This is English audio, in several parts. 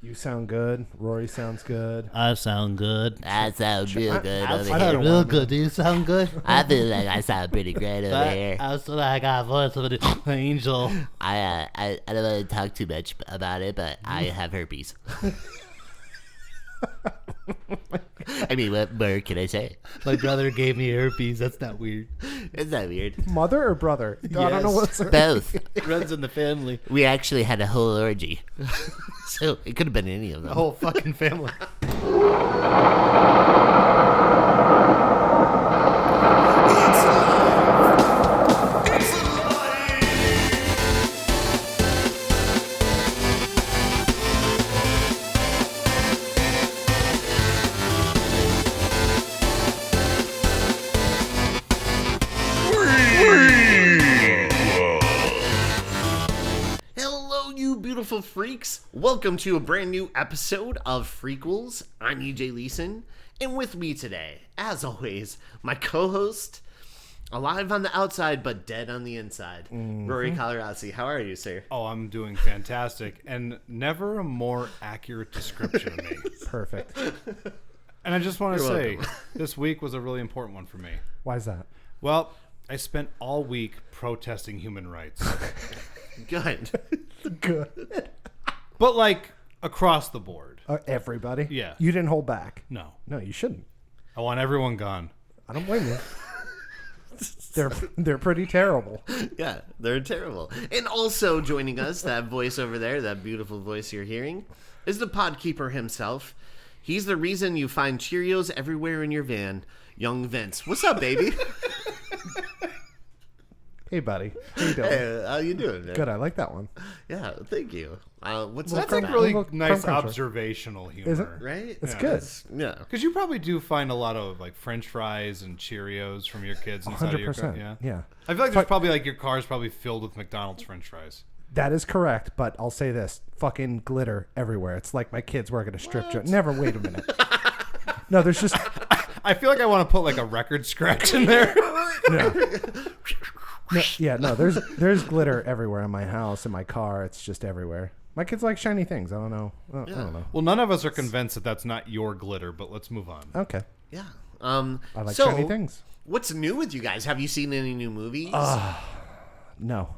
You sound good. Rory sounds good. I sound good. I sound real good over I here. don't Real want good. Do you sound good? I feel like I sound pretty great over here. I feel like I got a voice of an angel. I don't want to talk too much about it, but I have herpes. I mean, what more can I say? My brother gave me herpes. That's not weird. It's not weird. Mother or brother? I don't know what's Both. It runs in the family. We actually had a whole orgy. So it could have been any of them. The whole fucking family. Hello, you beautiful freaks. Welcome to a brand new episode of Freakquels. I'm EJ Leeson, and with me today, as always, my co-host, alive on the outside but dead on the inside, Rory Colorazzi. How are you, sir? Oh, I'm doing fantastic, and never a more accurate description of me. Perfect. And I just want to You're say, welcome. this week was a really important one for me. Why is that? Well, I spent all week protesting human rights, Good. Good. but like across the board. Everybody? Yeah. You didn't hold back. No, No, you shouldn't. I want everyone gone. I don't blame you. They're pretty terrible. Yeah, they're terrible. And also joining us, that voice over there, that beautiful voice you're hearing, is the podkeeper himself. He's the reason you find Cheerios everywhere in your van, young Vince. What's up, baby? Hey, buddy. How you doing? Hey, how you doing, man? Good. I like that one. Yeah, thank you. What's That's up, like man? really Little nice crumb cruncher. observational humor. Is it? Right? It's Yeah, good. Yeah. Because you probably do find a lot of like French fries and Cheerios from your kids inside of your car. 100%. Yeah. I feel like there's probably like your car's probably filled with McDonald's French fries. That is correct, but I'll say this. Fucking glitter everywhere. It's like my kids work at a strip joint. Never, wait a minute. No, there's just... I feel like I want to put like a record scratch in there. No, there's glitter everywhere in my house, in my car. It's just everywhere. My kids like shiny things. I don't know. I don't know. Well, none of us are convinced that that's not your glitter, but let's move on. Okay. Yeah. I like so, shiny things. what's new with you guys? Have you seen any new movies? No.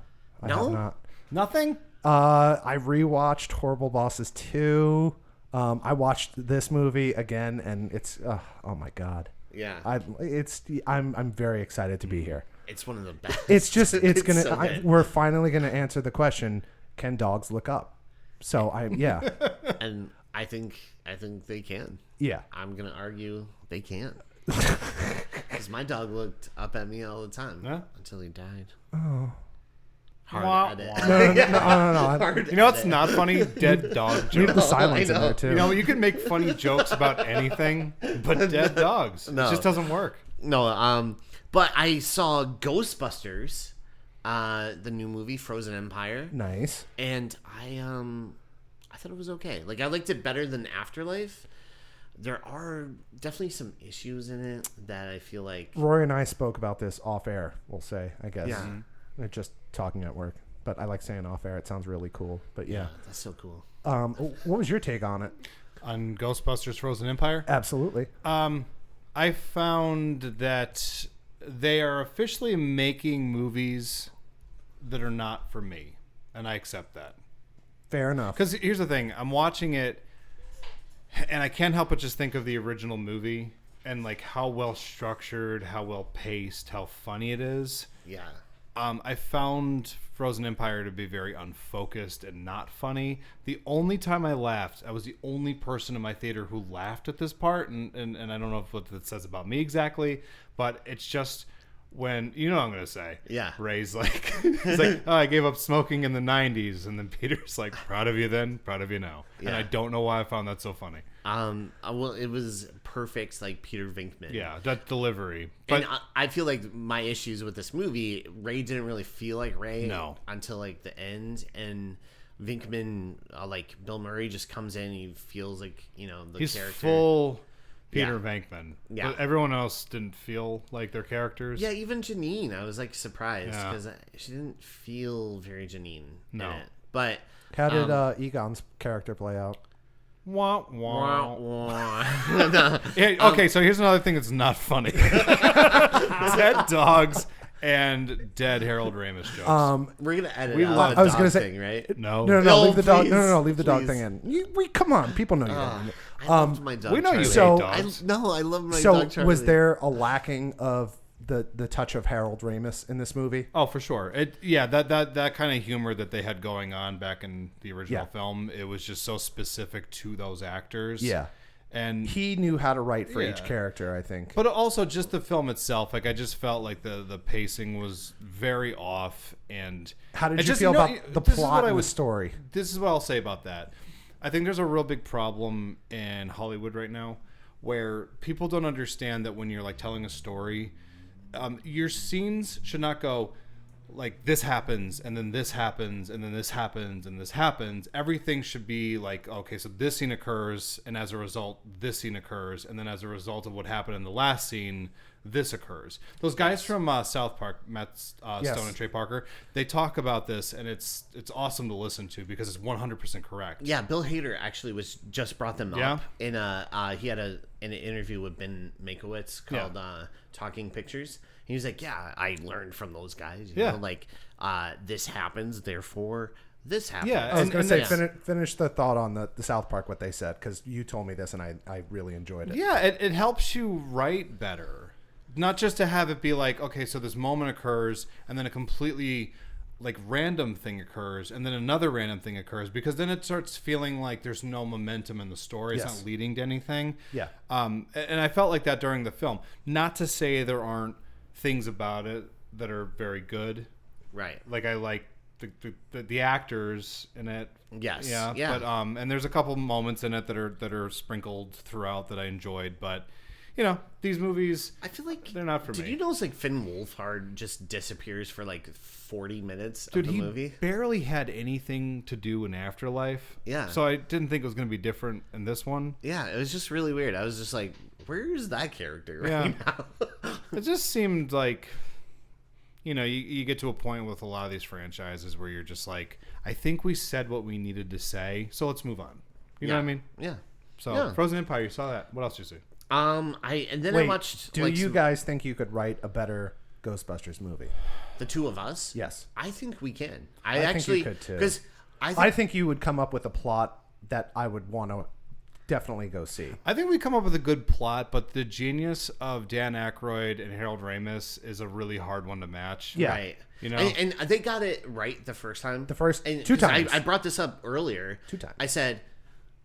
I No? have not. Nothing? I rewatched Horrible Bosses 2. I watched this movie again, and it's oh my god. Yeah. I'm very excited to be here. It's one of the best. It's gonna. so good. We're finally gonna answer the question: can dogs look up? So yeah. And I think they can. Yeah. I'm gonna argue they can't. Because my dog looked up at me all the time until he died. Oh. Hard edit. No. You know what's not funny? Dead dog Leave the jokes. silence in know. there too. You know, you can make funny jokes about anything, but dead dogs. No. It just doesn't work. No, but I saw Ghostbusters, the new movie Frozen Empire, Nice. and I thought it was okay. Like, I liked it better than Afterlife. There are definitely some issues in it that I feel like. Rory and I spoke about this off air. We'll say, I guess. Yeah. We're just talking at work, but I like saying off air. It sounds really cool. But yeah. That's so cool. What was your take on it? On Ghostbusters Frozen Empire, Absolutely. I found that they are officially making movies that are not for me, and I accept that. Fair enough. Because here's the thing, I'm watching it, and I can't help but just think of the original movie and like how well structured, how well paced, how funny it is. Yeah. I found Frozen Empire to be very unfocused and not funny. The only time I laughed, I was the only person in my theater who laughed at this part, and I don't know what that says about me exactly, but it's just when, you know what I'm going to say. Yeah. Ray's like, he's like, oh, I gave up smoking in the 90s, and then Peter's like, proud of you then, proud of you now. Yeah. And I don't know why I found that so funny. Well, it was perfect, like Peter Venkman. Yeah, that delivery. But And I feel like my issues with this movie, Ray didn't really feel like Ray until like the end, and Venkman, like Bill Murray, just comes in and he feels like, you know, the he's character. full Peter Venkman. Yeah. But everyone else didn't feel like their characters. Yeah, even Janine, I was like surprised Yeah. because she didn't feel very Janine. No. in it. But How did Egon's character play out? Wah, wah. Wah. Hey, okay, so here's another thing that's not funny. Dead dogs and dead Harold Ramis jokes. We're gonna edit We out love- the I was dog gonna say- thing, right? No. No, leave the dog. please, No, leave the dog please. thing in. We come on, people know you don't. mean it. I loved my dog. We know you Charlie. hate So- dogs. I love my So dog. Charlie. was there a lacking of the touch of Harold Ramis in this movie? Oh, for sure. That kind of humor that they had going on back in the original Yeah. film, it was just so specific to those actors. Yeah. And He knew how to write for each Yeah. character, I think. but also just the film itself, like I just felt like the pacing was very off. And How did it you just, feel know, about the this is plot what I and the would- story? This is what I'll say about that. I think there's a real big problem in Hollywood right now where people don't understand that when you're like telling a story, your scenes should not go like this happens and then this happens and then this happens and this happens. Everything should be like, okay, so this scene occurs and as a result this scene occurs, and then as a result of what happened in the last scene this occurs. Those guys from South Park, Matt Yes. Stone and Trey Parker, they talk about this, and it's awesome to listen to because it's 100% correct. Yeah, Bill Hader actually was just brought them Yeah? up in he had in an interview with Ben Mankiewicz called Talking Pictures. He was like, "Yeah, I learned from those guys. You Yeah. know, like this happens, therefore this happens." Yeah, I was and- going to say, that's- finish the thought on the South Park, what they said, because you told me this, and I really enjoyed it. Yeah, it helps you write better. Not just to have it be like, okay, so this moment occurs, and then a completely like random thing occurs, and then another random thing occurs, because then it starts feeling like there's no momentum in the story. It's Yes. not leading to anything. Yeah. And I felt like that during the film. Not to say there aren't things about it that are very good. Right. Like I like the actors in it. Yes. Yeah. Yeah. But and there's a couple moments in it that are sprinkled throughout that I enjoyed, but you know, these movies, I feel like they're not for Did me. you notice like Finn Wolfhard just disappears for like 40 minutes Dude, of the he movie? barely had anything to do in Afterlife. Yeah. So I didn't think it was going to be different in this one. Yeah, it was just really weird. I was just like, "Where's that character right Yeah. now?" It just seemed like, you know, you get to a point with a lot of these franchises where you're just like, I think we said what we needed to say, so let's move on. You know what I mean? Yeah. So Yeah. Frozen Empire, you saw that. What else did you see? I Wait, watched. do like, you some- guys think you could write a better Ghostbusters movie? the two of us? Yes. I think we can. I think you actually could, too. because I think you would come up with a plot that I would want to definitely go see. I think we come up with a good plot, but the genius of Dan Aykroyd and Harold Ramis is a really hard one to match. Yeah. Right. You know? and they got it right the first time. The first- and, two 'cause times. I brought this up earlier. 2 times. I said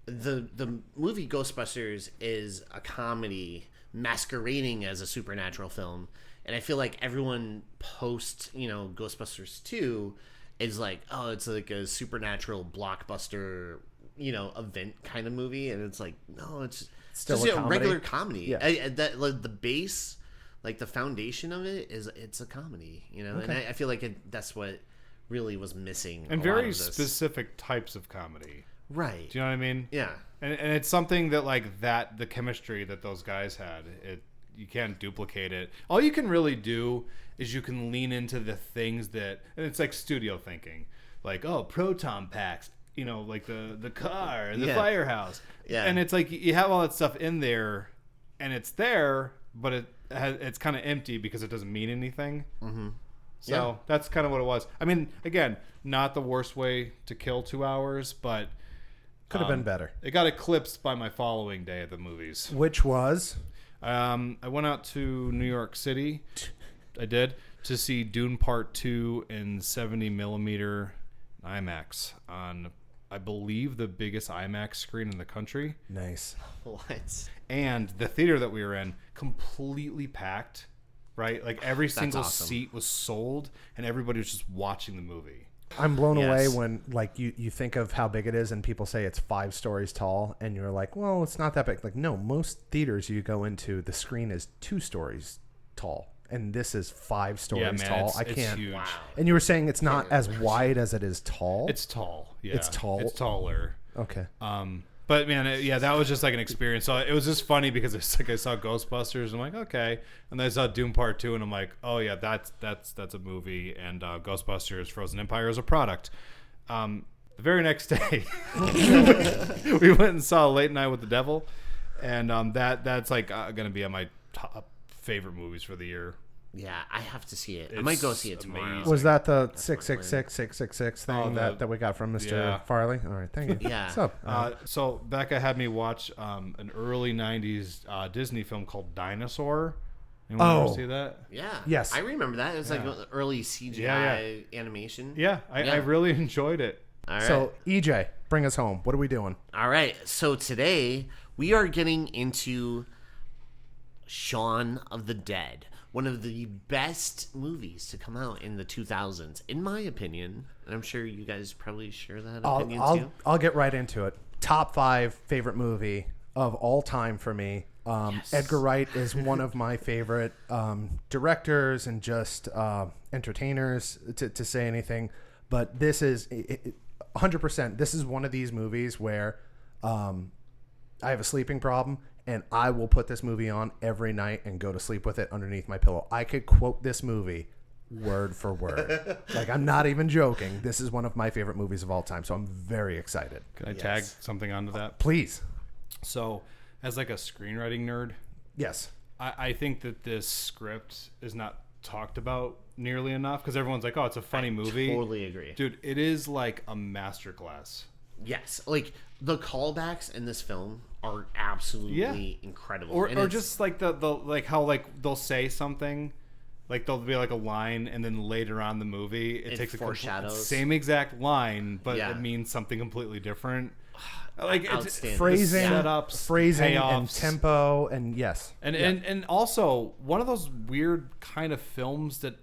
the movie Ghostbusters is a comedy masquerading as a supernatural film, and I feel like everyone post Ghostbusters 2 is like, oh, it's like a supernatural blockbuster event kind of movie, and it's like, no, it's Still just a comedy? regular comedy. Yeah. That like the base, like the foundation of it is it's a comedy, and I feel like that's what really was missing. And a lot very of this. specific types of comedy. Right. Do you know what I mean? Yeah. And it's something that like that the chemistry that those guys had, you can't duplicate it. All you can really do is you can lean into the things that, and it's like studio thinking, like, oh, proton packs, like the car and the Yeah. firehouse. Yeah. And it's like you have all that stuff in there, and it's there, but it's kind of empty because it doesn't mean anything. Mm-hmm. So Yeah. that's kind of what it was. I mean, again, not the worst way to kill 2 hours, but Could have been better. it got eclipsed by my following day at the movies. Which was I went out to New York City. I did to see Dune Part 2 in 70 millimeter IMAX on, I believe, the biggest IMAX screen in the country. nice. What? And the theater that we were in completely packed. Right, like every single awesome. seat was sold, and everybody was just watching the movie. I'm blown away Yes. when like you think of how big it is and people say it's 5 stories tall and you're like, well, it's not that big. Like, no, most theaters you go into, the screen is 2 stories tall, and this is 5 stories tall. I it's can't. huge. Wow. And you were saying it's not as wide as it is tall. It's tall. Yeah, It's tall? It's taller. Okay. But man, that was just like an experience. So it was just funny because it's like I saw Ghostbusters, and I'm like, okay, and then I saw Doom Part 2, and I'm like, oh yeah, that's a movie, and Ghostbusters: Frozen Empire is a product. The very next day, we went and saw Late Night with the Devil, and that's like going to be on my top favorite movies for the year. Yeah, I have to see it. I might go see it tomorrow. amazing. Was that the 666 thing that we got from Mr. Yeah. Farley? All right, thank you. Yeah. What's up? So Becca had me watch an early '90s Disney film called Dinosaur. Anyone ever see that? Yeah. Yes. I remember that. It was like early CGI animation. Yeah, I really enjoyed it. All right. So, EJ, bring us home. What are we doing? All right. So today we are getting into Shaun of the Dead, one of the best movies to come out in the 2000s, in my opinion. And I'm sure you guys probably share that opinion too. I'll get right into it. Top 5 favorite movie of all time for me. Edgar Wright is one of my favorite directors and just entertainers to say anything. But this is 100%. This is one of these movies where I have a sleeping problem, and I will put this movie on every night and go to sleep with it underneath my pillow. I could quote this movie word for word. Like, I'm not even joking. This is one of my favorite movies of all time, so I'm very excited. Can I tag something onto that? Please. So, as like a screenwriting nerd, Yes. I think that this script is not talked about nearly enough because everyone's like, oh, it's a funny movie. Totally agree. Dude, it is like a masterclass. Yes. Like, the callbacks in this film are absolutely incredible. Or it's just like the like how like they'll say something, like there'll be like a line, and then later on in the movie it takes a foreshadows. same exact line, but Yeah. it means something completely different. Like it's Outstanding. Phrasing, setups, phrasing, payoffs. and tempo, and yes. And also one of those weird kind of films that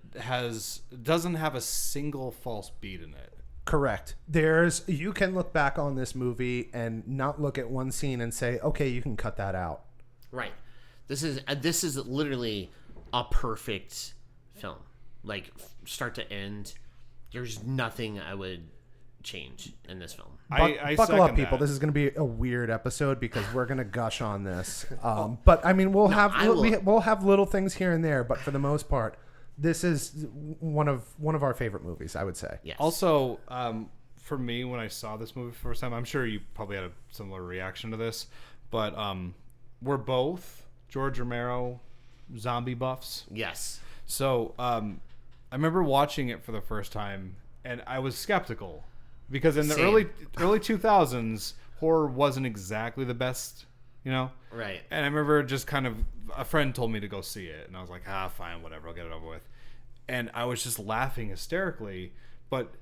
doesn't have a single false beat in it. Correct. You can look back on this movie and not look at one scene and say, okay, you can cut that out. Right. This is literally a perfect film. Like, start to end. There's nothing I would change in this film. I Buckle up, second people. that. This is going to be a weird episode because we're going to gush on this. But I mean, we'll have little things here and there, but for the most part, this is one of our favorite movies, I would say. Yes. Also, for me, when I saw this movie for the first time, I'm sure you probably had a similar reaction to this, but we're both George Romero zombie buffs. Yes. So I remember watching it for the first time, and I was skeptical because in the Same. early 2000s, horror wasn't exactly the best, you know? Right. And I remember just kind of a friend told me to go see it, and I was like, fine, whatever, I'll get it over with. And I was just laughing hysterically, but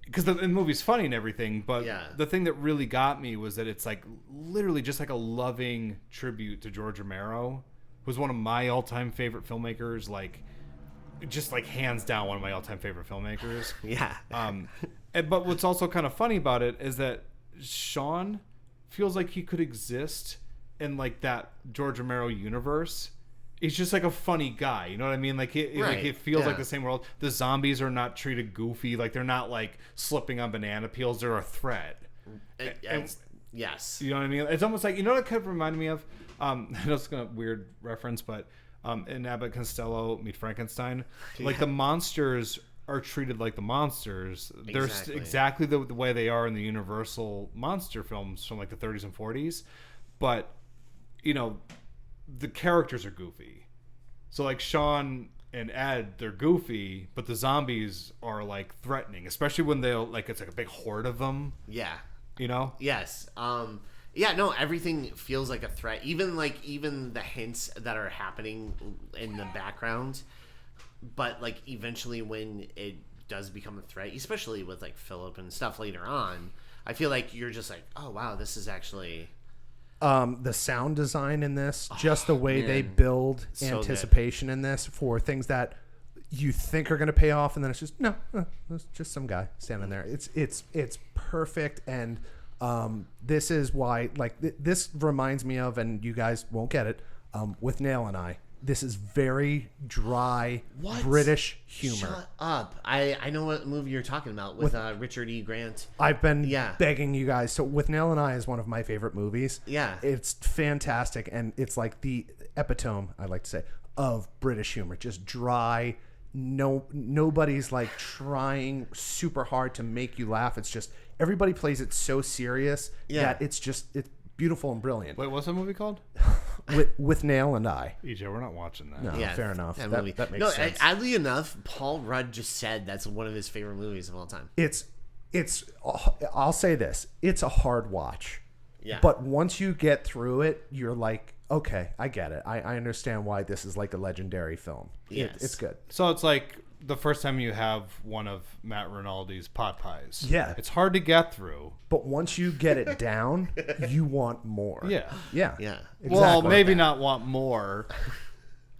because the movie's funny and everything, but the thing that really got me was that it's like literally just like a loving tribute to George Romero, who's one of my all-time favorite filmmakers, like just like hands down one of my all-time favorite filmmakers. Yeah. But what's also kind of funny about it is that Sean feels like he could exist in like that George Romero universe. He's just like a funny guy, you know what I mean? Like it feels like the same world. The zombies are not treated goofy, like they're not like slipping on banana peels. They're a threat. Yes. You know what I mean? It's almost like, you know what it kind of reminded me of? I know it's a weird reference, but in Abbott and Costello Meet Frankenstein, like the monsters are treated like the monsters. They're exactly the way they are in the Universal monster films from like the 30s and 40s, but you know, the characters are goofy. So like Sean and Ed, they're goofy, but the zombies are like threatening, especially when they'll like it's like a big horde of them. Yeah. You know? Yes. Yeah, no, everything feels like a threat. Even the hints that are happening in the background. But like eventually when it does become a threat, especially with like Philip and stuff later on, I feel like you're just like, oh wow, this is actually the sound design in this, just the way they build So anticipation in this for things that you think are going to pay off, and then it's just it's just some guy standing there. It's perfect, and this is why this reminds me of, and you guys won't get it, with Nail and I. This is very dry British humor. Shut up. I know what movie you're talking about with Richard E. Grant. I've been begging you guys. So With Nail and I is one of my favorite movies. Yeah. It's fantastic, and it's like the epitome, I like to say, of British humor. Just dry. Nobody's like trying super hard to make you laugh. It's just everybody plays it so serious that it's beautiful and brilliant. Wait, what's that movie called? With Nail and I. EJ, we're not watching that. No, fair enough. That That, movie. that makes sense. Oddly enough, Paul Rudd just said that's one of his favorite movies of all time. It's I'll say this, it's a hard watch. Yeah. But once you get through it, you're like, okay, I get it. I understand why this is like a legendary film. Yes. It's good. So it's like the first time you have one of Matt Rinaldi's pot pies. Yeah. It's hard to get through. But once you get it down, you want more. Yeah. Yeah. Yeah. Well, Exactly. maybe not want more.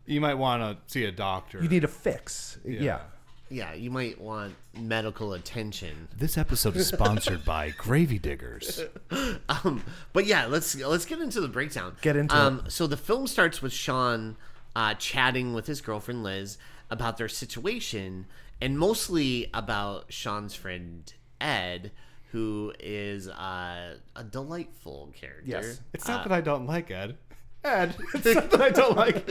You might want to see a doctor. You need a fix. Yeah. Yeah, you might want medical attention. This episode is sponsored by Gravy Diggers. But yeah, let's get into the breakdown. Get into it. So the film starts with Shaun chatting with his girlfriend Liz about their situation, and mostly about Shaun's friend Ed, who is a delightful character. Yes. It's not that I don't like Ed. It's not that I don't like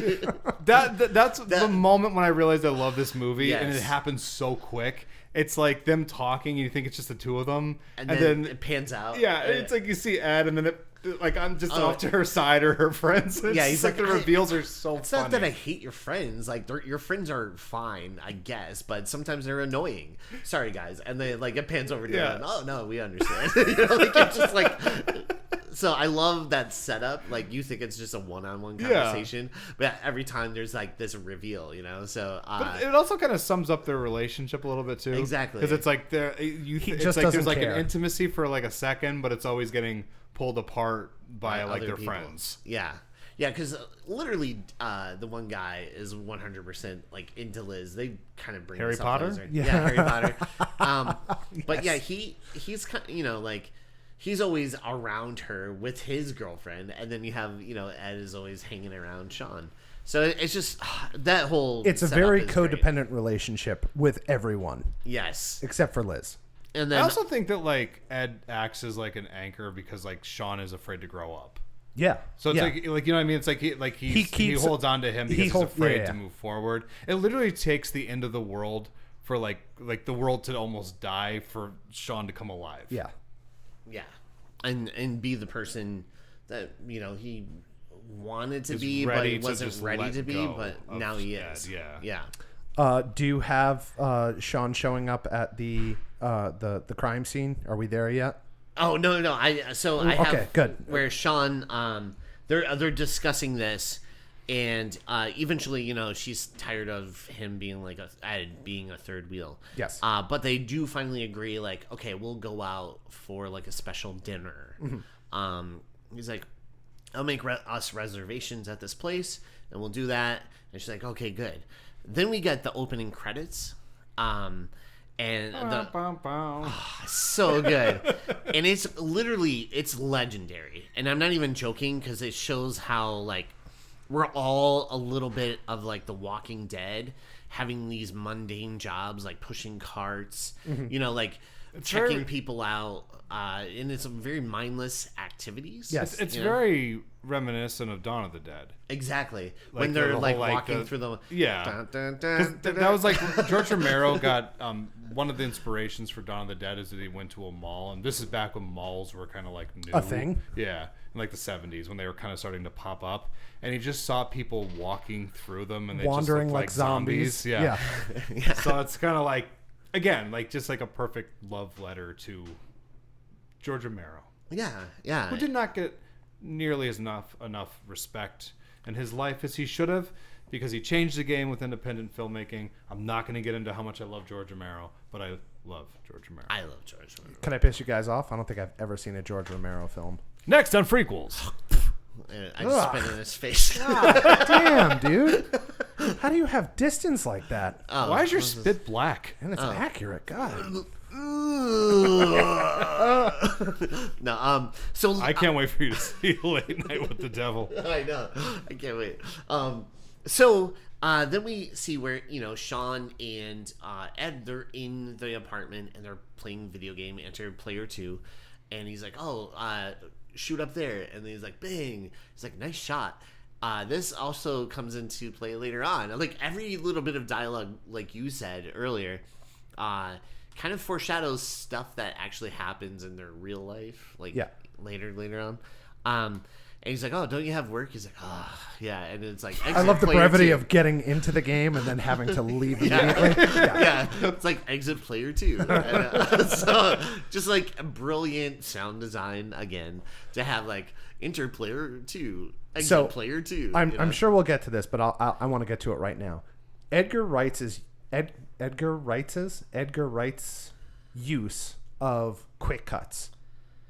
that's the moment when I realized I love this movie, and it happens so quick. It's like them talking, and you think it's just the two of them, and then it pans out. Yeah, it's like you see Ed, and then it, like I'm just off to her side or her friends. It's he's like the reveals are so It's funny. not that I hate your friends. Like your friends are fine, I guess, but sometimes they're annoying. Sorry, guys. And they like it pans over to them. Oh no, we understand. Like it's just like. So I love that setup. Like you think it's just a one-on-one conversation, but every time there's like this reveal, So but it also kind of sums up their relationship a little bit too. Exactly, because it's like it's like there's like an intimacy for like a second, but it's always getting pulled apart by like their people. Friends. Yeah, because literally the one guy is 100% like into Liz. They kind of bring Harry this up Potter. later. Yeah, Harry Potter. But yeah, he's kind of, like. He's always around her with his girlfriend, and then you have, Ed is always hanging around Shaun. So it's just that whole. It's a very codependent relationship with everyone. Yes, except for Liz. And then I also think that like Ed acts as like an anchor because like Shaun is afraid to grow up. Yeah. So it's like you know what I mean. It's like he holds on to him because he's afraid to move forward. It literally takes the end of the world for like the world to almost die for Shaun to come alive. Yeah. Yeah, and be the person that he wanted to be, but he wasn't ready to be. But now he is. Yeah. Do you have Shaun showing up at the crime scene? Are we there yet? Oh no. I have okay, good. Where Shaun they're discussing this. And eventually, she's tired of him being like being a third wheel. Yes. But they do finally agree, like, okay, we'll go out for like a special dinner. Mm-hmm. He's like, I'll make us reservations at this place, and we'll do that. And she's like, okay, good. Then we get the opening credits. And so good. And it's legendary. And I'm not even joking, because it shows how like. We're all a little bit of like The Walking Dead, having these mundane jobs like pushing carts, like checking people out, and it's very mindless activities. Yes, it's very reminiscent of Dawn of the Dead. Exactly, when they're like walking through the that was like George Romero got one of the inspirations for Dawn of the Dead is that he went to a mall, and this is back when malls were kind of like new. A thing? Yeah, in like the 70s when they were kind of starting to pop up, and he just saw people walking through them and they wandering just looked like zombies. Yeah. So it's kind of like, again, like just like a perfect love letter to George Romero. Yeah. Who did not get nearly as enough respect in his life as he should have, because he changed the game with independent filmmaking. I'm not going to get into how much I love George Romero, but I love George Romero. I love George Romero. Can I piss you guys off? I don't think I've ever seen a George Romero film. Next on Freakquels. I just spit in his face. God, damn, dude. How do you have distance like that? Why is your spit black? And it's accurate. God. No, so I can't wait for you to see Late Night with the Devil. I know. I can't wait. So then we see where, Shaun and Ed, they're in the apartment and they're playing video game, enter player 2, and he's like, shoot up there, and then he's like, bang. He's like, nice shot. This also comes into play later on. Like every little bit of dialogue, like you said earlier, kind of foreshadows stuff that actually happens in their real life, like later on. And he's like, "Oh, don't you have work?" He's like, "Oh, yeah." And it's like, I love the brevity of getting into the game and then having to leave immediately. Yeah, it's like exit player 2. So just like a brilliant sound design again to have like enter player 2, exit player 2. I'm sure we'll get to this, but I want to get to it right now. Edgar Wright's use of quick cuts.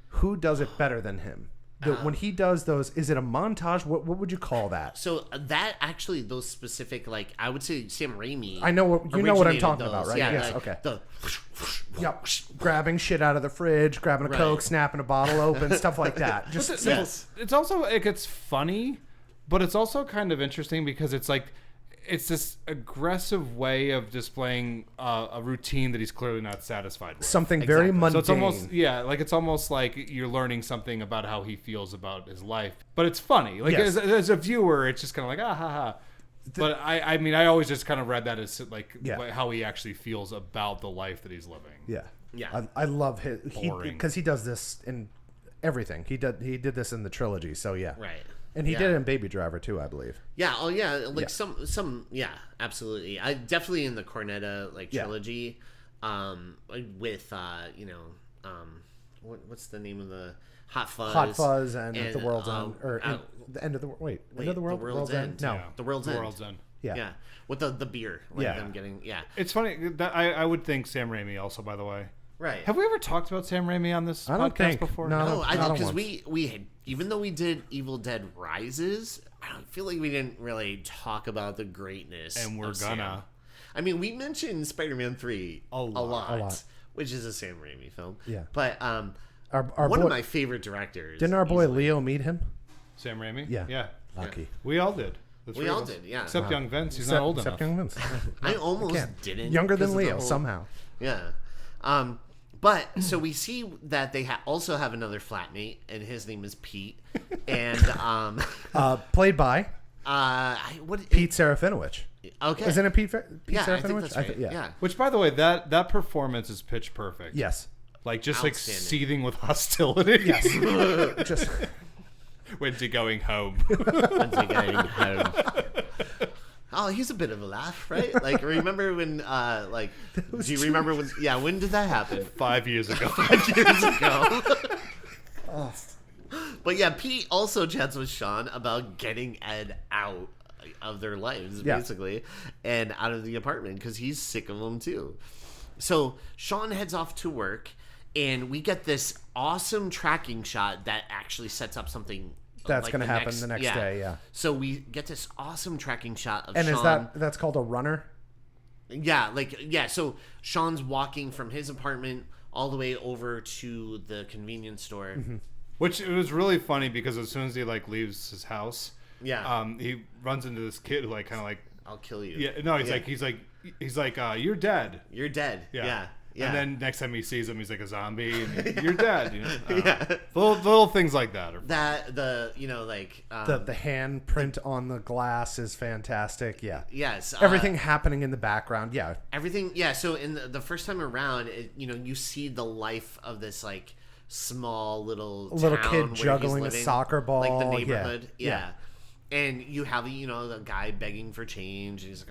Who does it better than him? When he does those, is it a montage? What would you call that? So that actually, those specific, like, I would say Sam Raimi. I know what you know what I'm talking about, right? Yeah, yes. like Okay. Grabbing shit out of the fridge, grabbing a Coke, snapping a bottle open, stuff like that. Just It's also like it's funny, but it's also kind of interesting because it's like it's this aggressive way of displaying a routine that he's clearly not satisfied with. something very mundane. So it's almost it's almost like you're learning something about how he feels about his life, but it's funny. Like as a viewer, it's just kind of like ha ha. But I mean, I always just kind of read that as like how he actually feels about the life that he's living. Yeah. I love his because he does this in everything. He did this in the trilogy. So Right. And he did it in Baby Driver too, I believe. Yeah. Oh yeah. Like some. Yeah. Absolutely. I definitely in the Cornetta trilogy. With what's the name of the Hot Fuzz and The World's End or the End of the Wait, End of the World? The World's End. No, Yeah. The World's End. The World's End. Yeah. With the beer. Like them getting It's funny that I would think Sam Raimi also, by the way. Right. Have we ever talked about Sam Raimi on this I don't podcast think. before? No, I think because once. we had, even though we did Evil Dead Rises, I don't feel like we didn't really talk about the greatness. And we're of gonna. Sam. I mean, we mentioned Spider-Man 3 a lot, which is a Sam Raimi film. Yeah. But our one boy, of my favorite directors. didn't our boy easily. Leo meet him? Sam Raimi? Yeah. Yeah. Lucky. We all did. The We three of all us. did, yeah. Except young Vince. He's not old enough. Except young Vince. I almost didn't. Younger because than of the Leo whole- somehow. Yeah. But so we see that they also have another flatmate, and his name is Pete, and Played by Pete Serafinowicz. Okay, Isn't it Pete Yeah, I think Serafinowicz? that's right. Yeah. Which, by the way, that performance is pitch perfect. Yes. Like, just like Outstanding. seething with hostility. Yes. Just When's he going home? When's he getting home? Oh, he's a bit of a laugh, right? Like, remember when, do you remember when? Yeah, when did that happen? 5 years ago. 5 years ago. But yeah, Pete also chats with Shaun about getting Ed out of their lives, basically, and out of the apartment because he's sick of them too. So Shaun heads off to work, and we get this awesome tracking shot that actually sets up something that's like going to happen the next day. Yeah. So we get this awesome tracking shot of And Shaun. that's called a runner? Yeah, so Sean's walking from his apartment all the way over to the convenience store. Mm-hmm. Which it was really funny because as soon as he like leaves his house, Yeah. he runs into this kid who like kind of like I'll kill you. yeah no he's like you're dead. You're dead. Yeah. And then next time he sees him, he's like a zombie. And you're dead. You know? Yeah. The little things like that are The handprint on the glass is fantastic. Yeah. yes. Everything happening in the background. Yeah. Everything. Yeah. So in the first time around, you see the life of this like small little town kid where he's juggling a living, soccer ball. like the Yeah. neighborhood. Yeah. Yeah. And you have the guy begging for change. And he's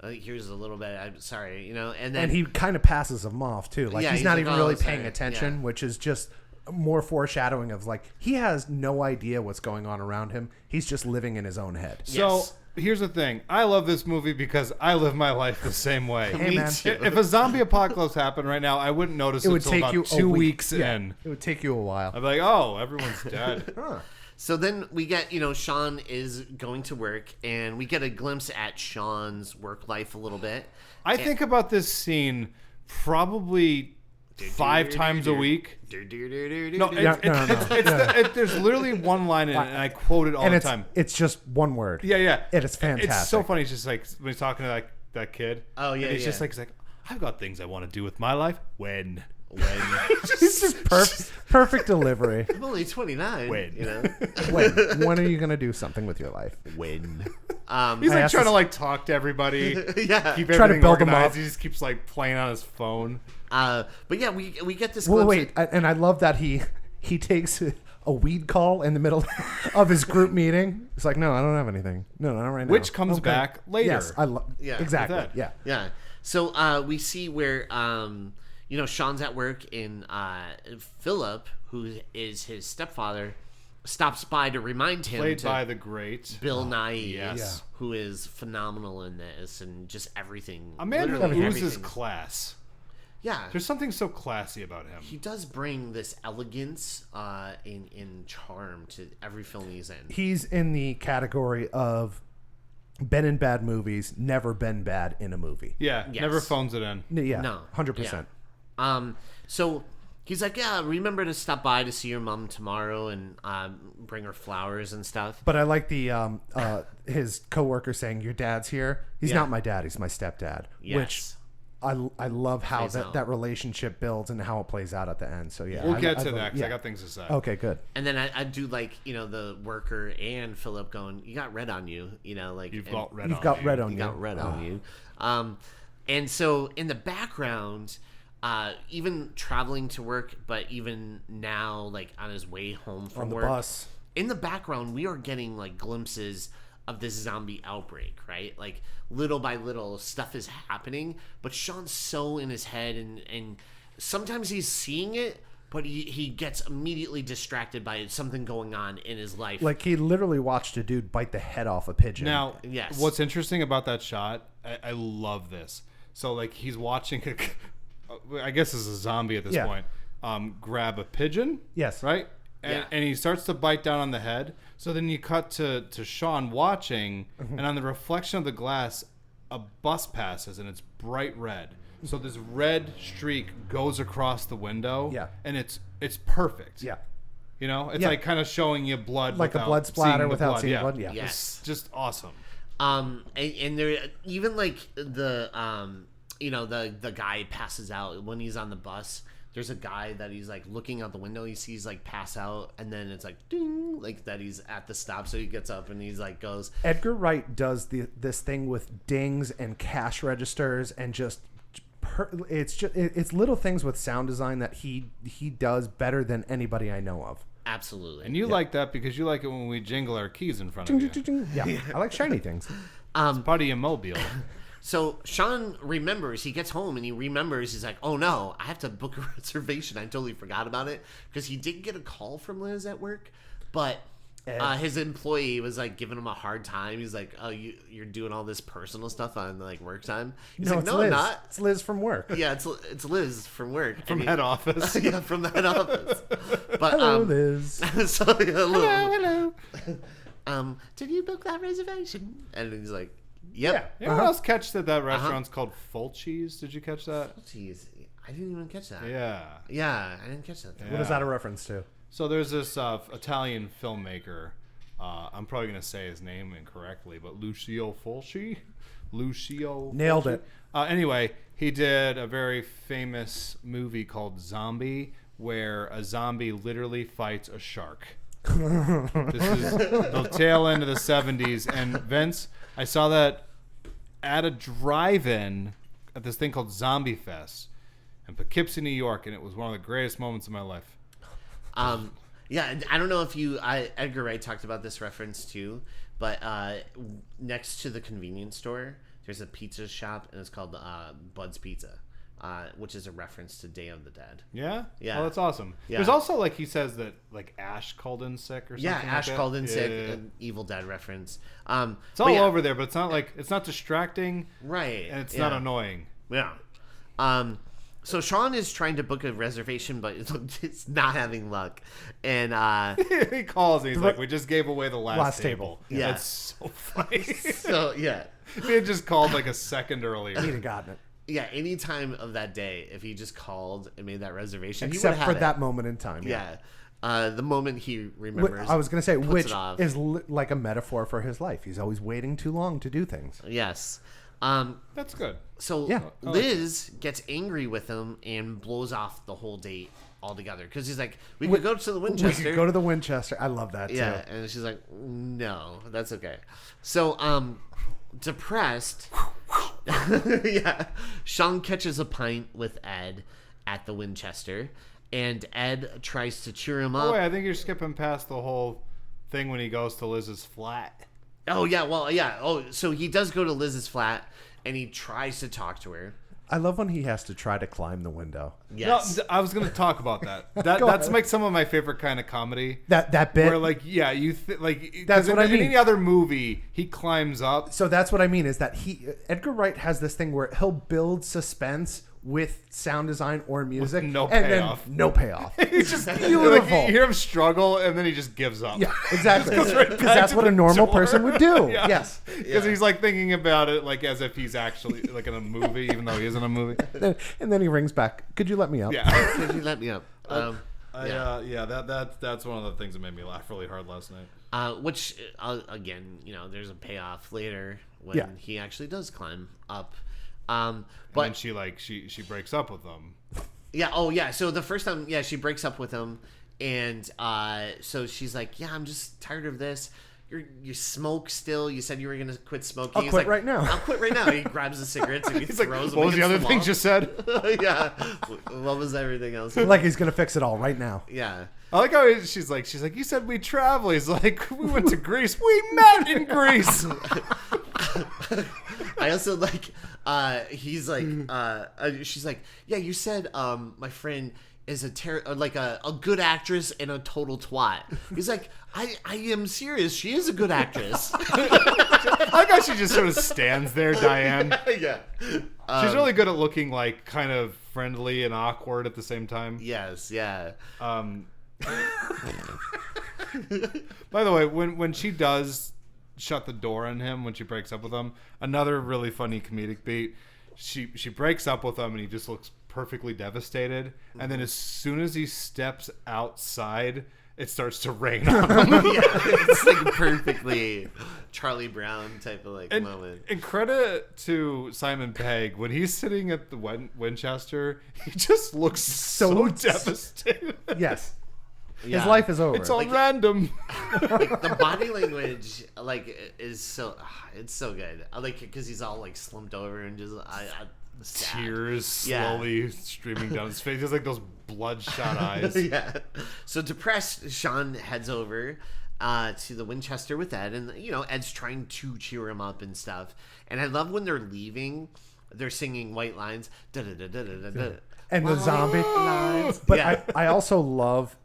like, here's a little bit. I'm sorry, and then And he kind of passes him off too. Like Yeah, he's he's not like, even "Oh, really sorry." paying attention, Yeah. which is just more foreshadowing of like he has no idea what's going on around him. He's just living in his own head. So Yes. here's the thing. I love this movie because I live my life the same way. Hey, man. If a zombie apocalypse happened right now, I wouldn't notice It it would until take about you 2 a week. weeks Yeah. in. It would take you a while. I'd be like, oh, everyone's dead. So then we get, Shaun is going to work, and we get a glimpse at Shaun's work life a little bit. I think about this scene probably 5 times a week. No, there's literally one line in it, and I quote it all And the it's time. it's just one word. Yeah. It is fantastic. It's so funny. It's just like when he's talking to that kid. Oh, yeah, And he's yeah. just like, I've got things I want to do with my life. When? It's just perfect delivery. I'm only 29. When? When are you gonna do something with your life? When? He's I like asked trying to this- like talk to everybody. Yeah. Keep Try to everything build them organized. up. He just keeps like playing on his phone. But yeah, we get this. Well, glimpse wait, and I love that he takes a weed call in the middle of his group meeting. It's like, no, I don't have anything. No, not right now. Which comes back later. Yes, I love. Yeah. Exactly. With that. Yeah. Yeah. So we see where Sean's at work, and Philip, who is his stepfather, stops by to remind him Played to by the great Bill Nye, yes. who is phenomenal in this and just everything. a man who literally oozes everything. class. Yeah. There's something so classy about him. He does bring this elegance and charm to every film he's in. He's in the category of been in bad movies, never been bad in a movie. Yeah, Yes. never phones it in. Yeah. No. 100%. So he's like, yeah, remember to stop by to see your mom tomorrow and bring her flowers and stuff. But I like the his coworker saying, "Your dad's here." He's Yeah. not my dad. He's my stepdad. Yes. Which I love how Plays out. that relationship builds and how it plays out at the end. So yeah, We'll I get to love- that because yeah. I got things to say. Okay, good. And then I do like, the worker and Philip going, you got red on you, like You've and got red You've on got you. red on you you. got red on you. And so in the background, even traveling to work, but even now, like on his way home from On the work, bus. in the background, we are getting like glimpses of this zombie outbreak, right? Like little by little, stuff is happening, but Sean's so in his head, and sometimes he's seeing it, but he gets immediately distracted by something going on in his life. Like he literally watched a dude bite the head off a pigeon. Now, Yes. what's interesting about that shot, I love this. So, like, he's watching, I guess it's a zombie at this Yeah. point, grab a pigeon. Yes. Right? And, Yeah. and he starts to bite down on the head. So then you cut to Sean watching, Mm-hmm. and on the reflection of the glass, a bus passes, and it's bright red. So this red streak goes across the window. Yeah. And it's perfect. Yeah. You know? It's Yeah. like kind of showing you blood Like a without blood splatter seeing the without blood. seeing Yeah. blood. Yeah. Yes. It's just awesome. And there, even like the the guy passes out when he's on the bus. There's a guy that he's like looking out the window. He sees like pass out, and then it's like ding, like that he's at the stop. So he gets up and he's like goes. Edgar Wright does this thing with dings and cash registers and just it's little things with sound design that he does better than anybody I know of. Absolutely. And you like that because you like it when we jingle our keys in front of you. Yeah, I like shiny things. It's part of your mobile. So Sean remembers, he gets home and he remembers, he's like, oh no, I have to book a reservation. I totally forgot about it. Because he did get a call from Liz at work, but his employee was like giving him a hard time. He's like, oh, you're doing all this personal stuff on like work time. He's like, it's no, Liz. I'm not. It's Liz from work. Yeah, it's Liz from work. From head office. Yeah, from the head office. But Hello, Liz. so hello. Hello. Did you book that reservation? And he's like, yep. Anyone else catch that restaurant's called Fulci's? Did you catch that? Jeez, I didn't even catch that. Yeah. Yeah, I didn't catch that. What is that a reference to? So there's this Italian filmmaker. I'm probably going to say his name incorrectly, but Lucio Fulci? Lucio Nailed Fulci? it. Anyway, he did a very famous movie called Zombie, where a zombie literally fights a shark. This is the tail end of the 70s. And Vince, I saw that at a drive-in at this thing called Zombie Fest in Poughkeepsie, New York, and it was one of the greatest moments of my life. Yeah, I don't know if Edgar Wright talked about this reference too, but next to the convenience store, there's a pizza shop, and it's called Bud's Pizza, which is a reference to Day of the Dead. Yeah? Yeah. Oh, that's awesome. Yeah. There's also, like, he says that, like, Ash called in sick or something Yeah, like Ash that. called in sick, Yeah. an Evil Dead reference. It's all over there, but it's not, like, it's not distracting. Right. And it's yeah. not annoying. Yeah. So Sean is trying to book a reservation, but it's not having luck. And He calls and he's like, we just gave away the last table. Yeah. That's so funny. so yeah. If he had just called, like, a second earlier. He'd have gotten it. Yeah, any time of that day, if he just called and made that reservation, Except he for would have that it. moment in time. Yeah. The moment he remembers. I was going to say, puts which it off. is like a metaphor for his life. He's always waiting too long to do things. Yes. That's good. So Yeah. Liz gets angry with him and blows off the whole date. all together because he's like, we could go to the Winchester. We could go to the Winchester. I love that too. Yeah, and she's like, no, that's okay. So, depressed. Yeah, Shaun catches a pint with Ed at the Winchester, and Ed tries to cheer him up. Oh, wait, I think you're skipping past the whole thing when he goes to Liz's flat. Oh yeah, well yeah. Oh, so he does go to Liz's flat, and he tries to talk to her. I love when he has to try to climb the window. Yes. No, I was going to talk about that. That's like some of my favorite kind of comedy. That bit Where like, yeah, That's what I mean. In any other movie, he climbs up. So that's what I mean is that Edgar Wright has this thing where he'll build suspense with sound design or music, no and payoff. then no payoff. It's just beautiful. Like, you hear him struggle, and then he just gives up. Yeah, exactly. Goes right Because back that's to what the a normal door. person would do. Yeah. Yes. Because he's like thinking about it like as if he's actually like in a movie, even though he isn't a movie. And then he rings back. Could you let me up? Yeah. Could you let me up? That's one of the things that made me laugh really hard last night. Which again, there's a payoff later when Yeah. he actually does climb up. But But then she breaks up with him. yeah, oh yeah. So the first time, yeah, she breaks up with him, and so she's like, yeah, I'm just tired of this. You smoke still. You said you were gonna quit smoking. I'll He's quit like, right now. I'll quit right now. He grabs the cigarettes and he He's like, throws them. what was the other against thing wall. you said? Yeah. What was everything else? Like he's gonna fix it all right now. Yeah. I like how she's like, you said we travel. He's like, we went to Greece. We met in Greece. I also like. He's like. She's like, yeah. You said my friend is a good actress and a total twat. He's like, I am serious. She is a good actress. I like how she just sort of stands there, Diane. Yeah. She's really good at looking like kind of friendly and awkward at the same time. Yes. Yeah. By the way, when she does shut the door on him when she breaks up with him, another really funny comedic beat. She breaks up with him and he just looks perfectly devastated. And then as soon as he steps outside, it starts to rain on him. Yeah, it's like perfectly Charlie Brown type of moment. And credit to Simon Pegg, when he's sitting at the Winchester, he just looks so devastated. Yes. Yeah. His life is over. It's all random. The body language is so it's so good. I like it because he's all like slumped over and just sad. Tears Yeah. slowly streaming down his face. He has like those bloodshot eyes. Yeah. So depressed, Shaun heads over to the Winchester with Ed, and Ed's trying to cheer him up and stuff. And I love when they're leaving, they're singing White Lines. Da, da, da, da, da, da, da. And the zombie. Lines. But Yeah. I also love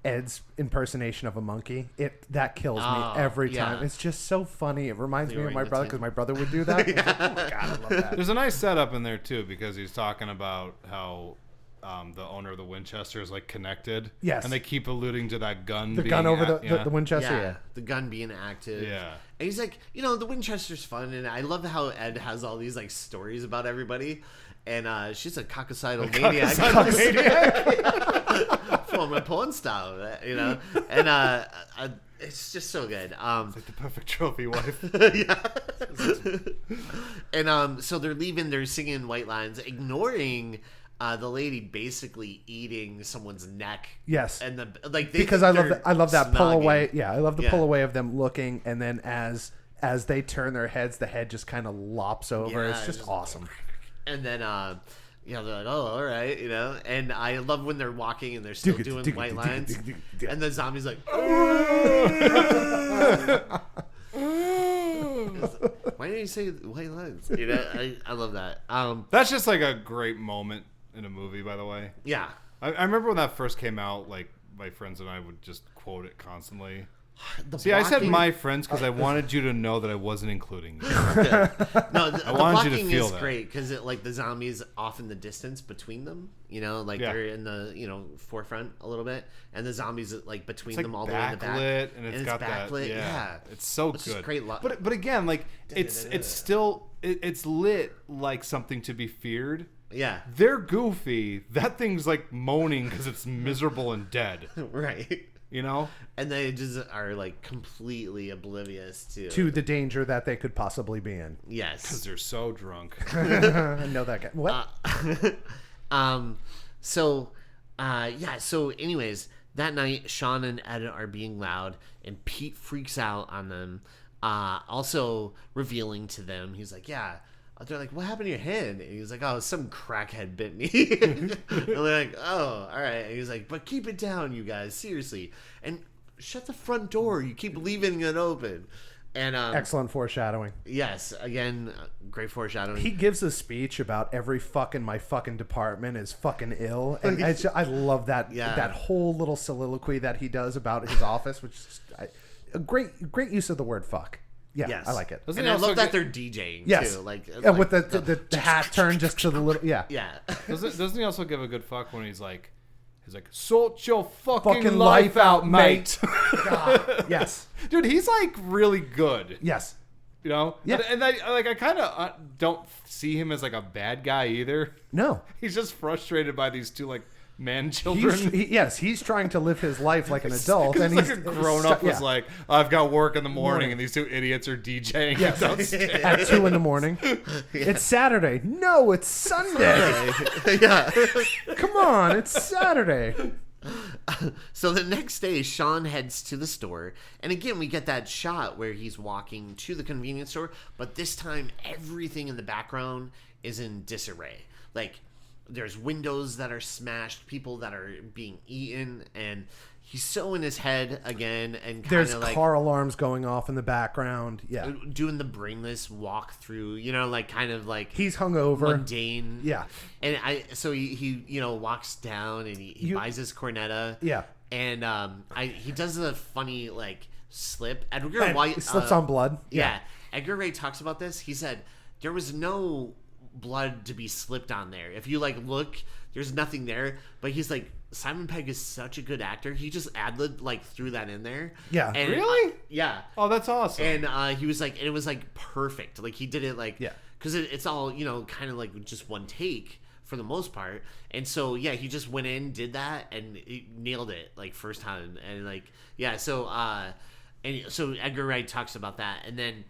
Ed's impersonation of a monkey. That kills me every time. yeah. It's just so funny. It reminds me of my brother Orangutan. because my brother would do that. It's like, oh my God, I love that. There's a nice setup in there too, because he's talking about how the owner of the Winchester is like connected. Yes. And they keep alluding to that gun. The being gun over yeah. the Winchester. Yeah, Yeah. the gun being active. Yeah. And he's like, the Winchester's fun, and I love how Ed has all these like stories about everybody. And she's a coccicidal maniac. Former porn star, And it's just so good. It's like the perfect trophy wife. Yeah. And so they're leaving, they're singing White Lines, ignoring the lady basically eating someone's neck. Yes. And Because I love that pull snogging. away. Yeah, I love the Yeah. pull away of them looking, and then as they turn their heads, the head just kind of lops over. Yeah, it's it's just just- awesome. And then, they're like, oh, all right, And I love when they're walking and they're still doing white lines. And the zombie's like, why didn't you say white lines? I love that. That's just like a great moment in a movie, by the way. Yeah. I remember when that first came out, like my friends and I would just quote it constantly. The See, I said blocking- my friends because I wanted you to know that I wasn't including you. No, the wanted you to blocking feel is that. great because the zombies off in the distance between them. Yeah. They're in the forefront a little bit, and the zombies like between It's like them all the way in the back. backlit, and it's got that. backlit. Yeah, it's so Which is good. great. But again, like it's still it's lit like something to be feared. Yeah. They're goofy. That thing's like moaning because it's miserable and dead. Right. And they just are like completely oblivious To the danger that they could possibly be in. Because Yes. they're so drunk. I know that guy. What? So Yeah, so anyways, that night, Sean and Ed are being loud, and Pete freaks out on them, also revealing to them, he's like, yeah. They're like, what happened to your hand? And he's like, oh, some crackhead bit me. And they're like, oh, all right. And he's like, but keep it down, you guys, seriously. And shut the front door. You keep leaving it open. And Excellent foreshadowing. yes, again, great foreshadowing. He gives a speech about my fucking department is fucking ill, and I love that that whole little soliloquy that he does about his office, which is a great use of the word fuck. Yeah, Yes. I like it. And I love that they're DJing Yes, too. Like with the hat turned just to the little yeah. Doesn't he also give a good fuck when he's like, sort your fucking life life out, out, mate. God, yes, Dude, he's like really good. yes. You know? Yeah. And I kind of don't see him as like a bad guy either. No, He's just frustrated by these two like man children. he's trying to live his life like an adult, and Like he's a grown up was yeah. like, I've got work in the morning, and these two idiots are DJing downstairs. at 2 a.m. It's Saturday. No, it's Sunday. Yeah. Come on, it's Saturday. So the next day, Sean heads to the store, and again we get that shot where he's walking to the convenience store, but this time everything in the background is in disarray. Like there's windows that are smashed, people that are being eaten, and he's so in his head again, and kind There's of like car alarms going off in the background. Yeah, doing the brainless walk through, you know, like kind of like he's hungover. mundane. Yeah, And so he you know walks down and he buys his cornetta. yeah. And he does a funny like slip. Edgar And White he slips on blood. Yeah. Edgar Wright talks about this. He said there was no blood to be slipped on there. If you like look, there's nothing there. But he's like, Simon Pegg is such a good actor. He just ad-libbed like threw that in there. Yeah. And, Really? Yeah. Oh, that's awesome. And he was like, and it was like perfect. Like he did it like, Yeah. because it's all, you know, kind of like just one take for the most part. And so yeah, he just went in, did that, and he nailed it like first time. And like yeah, so Edgar Wright talks about that, and then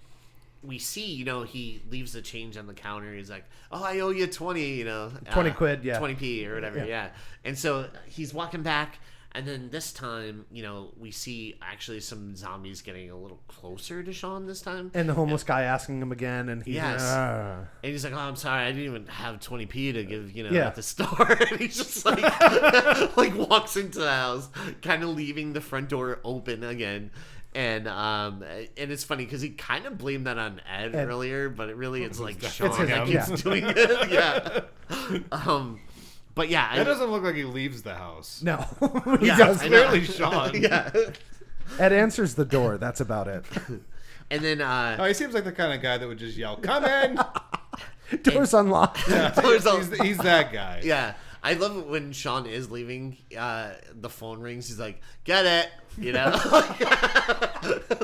we see, you know, he leaves the change on the counter. He's like, oh, I owe you 20, you know, 20 quid, yeah, 20p or whatever, yeah. And so he's walking back. And then this time, you know, we see actually some zombies getting a little closer to Sean this time. And the homeless guy asking him again, and he's Yes. And he's like, oh, I'm sorry, I didn't even have 20p to give, you know, Yeah. at the store. And he's just like, like walks into the house, kind of leaving the front door open again. And it's funny because he kind of blamed that on Ed earlier, but it really it's like Sean his that own, keeps yeah. doing it. Yeah. But yeah, That doesn't look like he leaves the house. no, he Yeah, does. I know. Clearly, Sean. yeah. Ed answers the door. That's about it. And then Oh, he seems like the kind of guy that would just yell, "Come in!" Door's unlocked. He's that guy. yeah, I love it when Sean is leaving. The phone rings. He's like, "Get it," you know,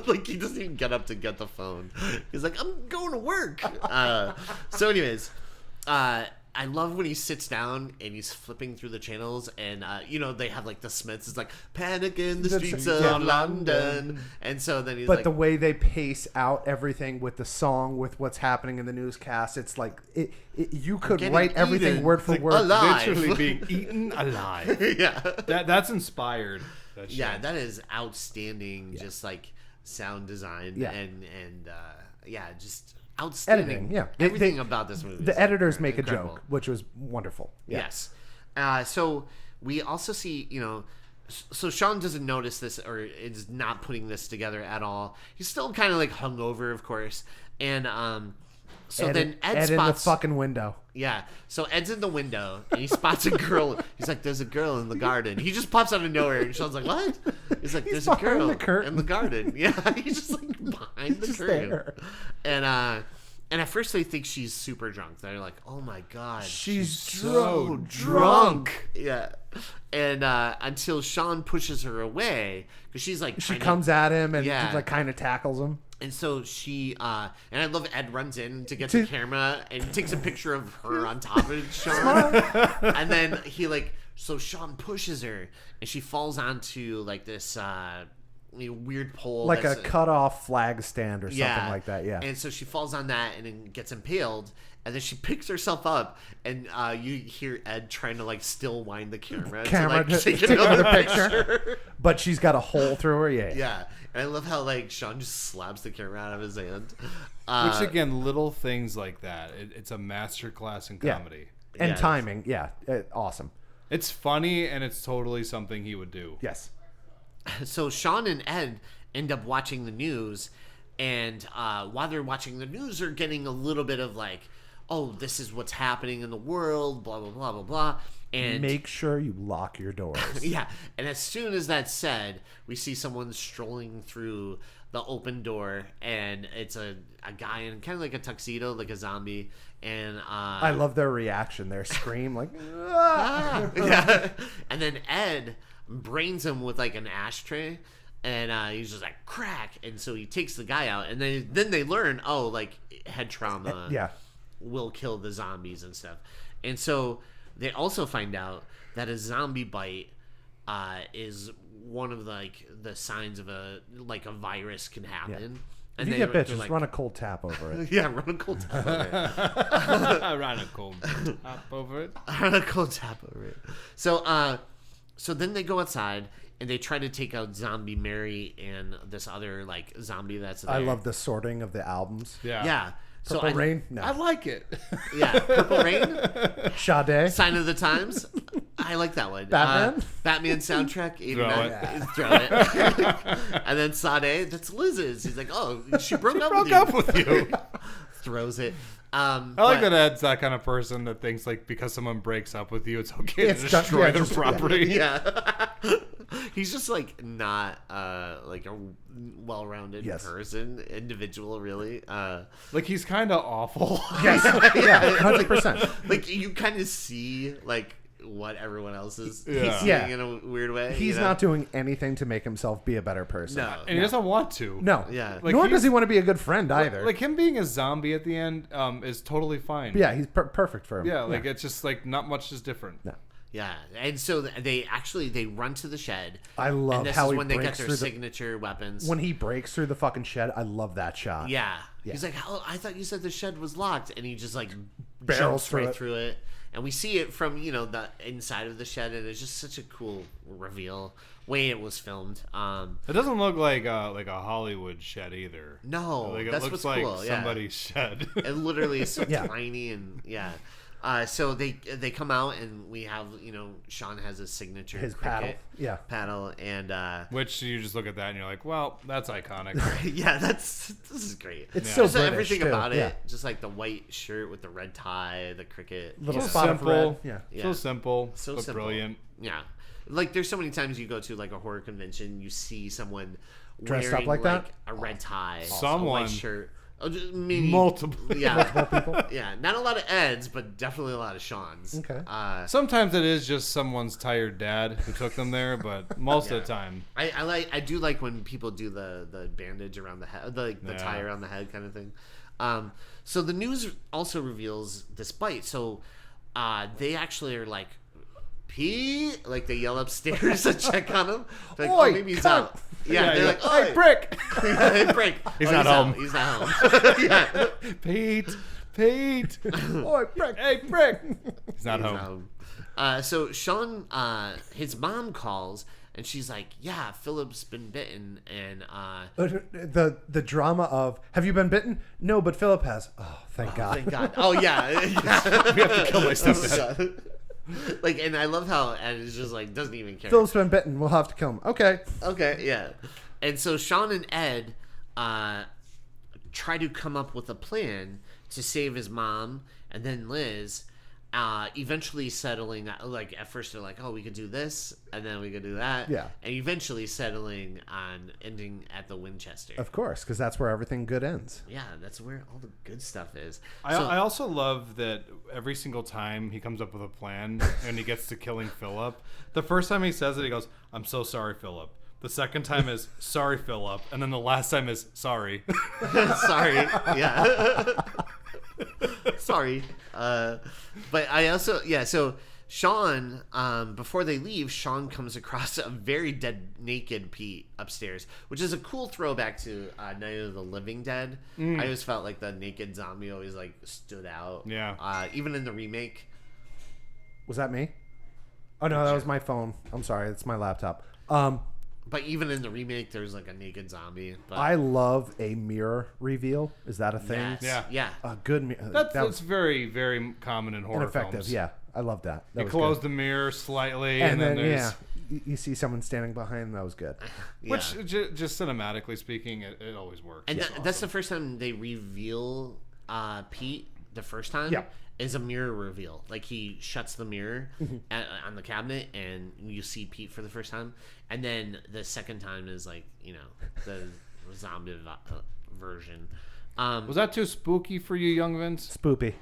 like he doesn't even get up to get the phone. He's like, "I'm going to work." So, anyways, I love when he sits down and he's flipping through the channels, and you know they have like the Smiths. It's like "Panic in the streets of London," and so then he's But like, the way they pace out everything with the song, with what's happening in the newscast, it's like you could getting write everything eaten. word for It's like, word. alive. Literally being eaten alive. yeah, That's inspired. That shit. yeah, that is outstanding. Just like sound design Yeah. and yeah, just outstanding. Editing, yeah. Everything about this movie. The is editors make a incredible. joke, which was wonderful. Yeah. Yes. So we also see, you know, so Sean doesn't notice this or is not putting this together at all. He's still kind of like hungover, of course. And so then Ed in the spots fucking window. Yeah. So Ed's in the window and he spots a girl. He's like, "There's a girl in the garden." He just pops out of nowhere and Sean's like, "What?" He's like, "There's a behind girl the curtain. in the garden." Yeah. He's just like behind the just curtain. there. And at first they think she's super drunk. They're like, "Oh my god, She's so drunk." Yeah. And until Sean pushes her away because she's like She kinda- comes at him and Yeah. like kind of tackles him. And so she, and I love Ed runs in to get the camera and takes a picture of her on top of Sean. And then he so Sean pushes her and she falls onto like this, weird pole, like that's a cut off flag stand or something like that. Yeah. And so she falls on that and then gets impaled, and then she picks herself up, and you hear Ed trying to like still wind the camera to take take another picture. But she's got a hole through her. Yeah. Yeah, and I love how like Shaun just slaps the camera out of his hand. Which again, little things like that. It's a masterclass in comedy. And Yeah, timing. Yeah. Awesome. It's funny, and it's totally something he would do. Yes. So Shaun and Ed end up watching the news, and while they're watching the news, they're getting a little bit of like, oh, this is what's happening in the world, blah, blah, blah, blah, blah. And make sure you lock your doors. yeah, and as soon as that's said, we see someone strolling through the open door, and it's a guy in kind of like a tuxedo, like a zombie, and I love their reaction. Their scream, like, ah! yeah. And then Ed brains him with like an ashtray, and he's just like crack, and so he takes the guy out, and then they learn, oh, like head trauma Yeah. will kill the zombies and stuff. And so they also find out that a zombie bite is one of the signs of a virus can happen. If And you get they're bit, just like, run a cold tap over it. yeah, run a cold tap over it. I ran a cold tap over it. Run a cold tap over it. So then they go outside and they try to take out Zombie Mary and this other like zombie that's there. I love the sorting of the albums. Yeah. Yeah. Purple Rain? No. I like it. Yeah, Purple Rain, Sade? Sign of the Times. I like that one. Batman? Batman soundtrack. 89. it. Throw it. And then Sade, that's Liz's. He's like, oh, she broke Broke up with you. Throws it. I like that Ed's that kind of person that thinks like because someone breaks up with you, it's okay It's to done- destroy yeah, their just- property. Yeah. He's just like not like a well-rounded Yes. person, individual, really. Like he's kind of awful. Yes. Yeah, 100%. Like you kind of see like what everyone else is Yeah. seeing Yeah. in a weird way. He's you know? not doing anything to make himself be a better person. No. And he doesn't want to. No. Yeah. Like, Nor he's- does he want to be a good friend either. Like him being a zombie at the end is totally fine. yeah, he's perfect for him. Yeah, like it's just like not much is different. No. Yeah, and so they run to the shed. I love and this how is he when they get breaks their through the- signature weapons. When he breaks through the fucking shed, I love that shot. Yeah. He's like, oh, I thought you said the shed was locked, and he just like Barrels jumps right through through it, and we see it from the inside of the shed, and it's just such a cool reveal way it was filmed. It doesn't look like a Hollywood shed either. No, Like it that's looks what's like cool. Yeah. somebody's shed. It literally is so Yeah. tiny, and yeah. So they come out, and we have Shaun has his signature His cricket paddle. paddle, and Which you just look at that and you're like, well, that's iconic. yeah, this is great. It's Yeah. so Just British, everything too. about it, Yeah. just like the white shirt with the red tie, the cricket. Little yeah. spot of Simple. red. Yeah. Yeah. So simple, So but simple. brilliant. Yeah, like there's so many times you go to like a horror convention, you see someone Dressed up wearing, like that? a red tie, a Someone. white shirt. Oh, just maybe, Multiple. yeah, People. yeah. Not a lot of Eds, but definitely a lot of Shauns. Okay. Sometimes it is just someone's tired dad who took them there, but most of the time, I do like when people do the bandage around the head, the tie around the head kind of thing. So the news also reveals this bite. So they actually are like, Pete, like they yell upstairs to check on him. They're like, Oi, oh, maybe he's cunt. out. Yeah, they're you're like, hey, "Oi." Brick! Hey, break. He's Oh, not out. home. He's not home. yeah. Pete! Oi, Brick. Hey, Brick! He's not He's home. not home. So Shaun, his mom calls, and she's like, "Yeah, Philip's been bitten," and The drama of, have you been bitten? No, but Philip has. Oh, thank God. thank God. Oh yeah, We have to kill my stepdad. Like, and I love how Ed is just like doesn't even care. Philip's been bitten. We'll have to kill him. Okay. Okay, yeah. And so Shaun and Ed try to come up with a plan to save his mom and then Liz, eventually settling, like, at first they're like, oh, we could do this, and then we could do that. Yeah. And eventually settling on ending at the Winchester. Of course, because that's where everything good ends. Yeah, that's where all the good stuff is. I also love that every single time he comes up with a plan and he gets to killing Philip, the first time he says it, he goes, I'm so sorry, Philip. The second time is, sorry, Philip. And then the last time is, sorry. Sorry. Yeah. Sorry. But I also, so Shaun, before they leave, Shaun comes across a very dead, naked Pete upstairs, which is a cool throwback to Night of the Living Dead. I always felt like the naked zombie always like stood out. Yeah. Even in the remake. Was that me? Oh no, that was my phone. I'm sorry, it's my laptop. But even in the remake, there's like a naked zombie. But I love a mirror reveal. Is that a thing? yes, yeah. A good mirror. That's very, very common in horror effective. films. Yeah, I love that. That You was close good. the mirror slightly, and then there's... you see someone standing behind. That was good. Which, just cinematically speaking, it always works. And It's that's the awesome. first time they reveal Pete. The first time is a mirror reveal. Like he shuts the mirror on the cabinet, and you see Pete for the first time. And then the second time is like the zombie version. Was that too spooky for you, young Vince? Spoopy.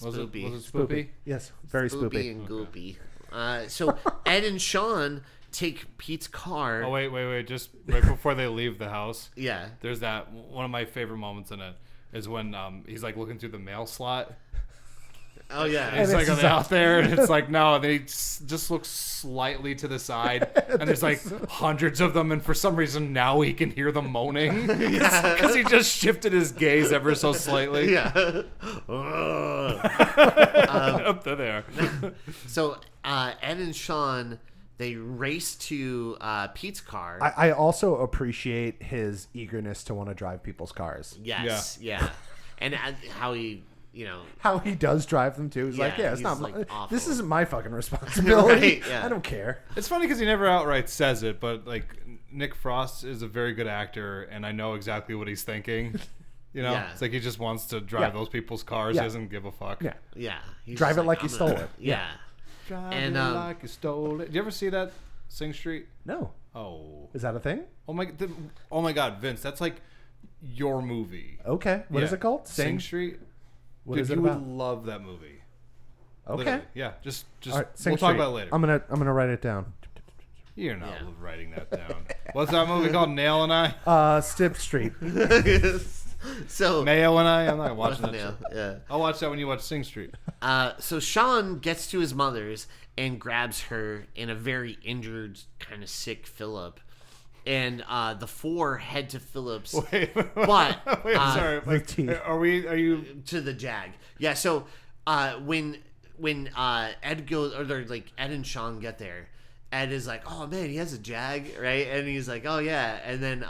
Was it Spoopy. spoopy? Yes, very spoopy. Spoopy and goopy. So Ed and Shaun take Pete's car. Oh, wait. Just right before they leave the house, Yeah. there's that one of my favorite moments in it is when he's like looking through the mail slot. Oh yeah. And it's And like it's are they out there, and it's like no, they just look slightly to the side, and there's like hundreds of them, and for some reason now he can hear them moaning because he just shifted his gaze ever so slightly. Yeah. Up to there. So Ed and Shaun, they race to Pete's car. I also appreciate his eagerness to want to drive people's cars. Yes. Yeah. And how he, How he does drive them too. He's like, Yeah, yeah, it's he's, not. like, awful. This isn't my fucking responsibility. Right, yeah. I don't care. It's funny because he never outright says it, but like Nick Frost is a very good actor, and I know exactly what he's thinking. Yeah. It's like he just wants to drive those people's cars. Yeah. He doesn't give a fuck. Yeah. Yeah. He's Drive just it like you I'm stole gonna- it. Yeah. Drive And, it like you stole it. Did you ever see that Sing Street? No. Oh. Is that a thing? Oh my God, Vince, that's like your movie. Okay. What is Yeah. it called? Sing Street. What Dude, is it you about? would love that movie. Okay. Literally. Yeah, just All right, Sing we'll talk Street. about it later. I'm gonna write it down. You're not Yeah. writing that down. What's that movie called? Nail and I? Stip Street. So Mayo and I? I'm not watching that yeah, shit. yeah. I'll watch that when you watch Sing Street. So Shaun gets to his mother's and grabs her in a very injured, kind of sick Philip. And the four head to Philip's, Wait, but sorry. Like, teeth. are you? to the Jag. Yeah. So when Ed goes, or they're like Ed and Shaun get there, Ed is like, "Oh man, he has a Jag, right?" And he's like, "Oh yeah." And then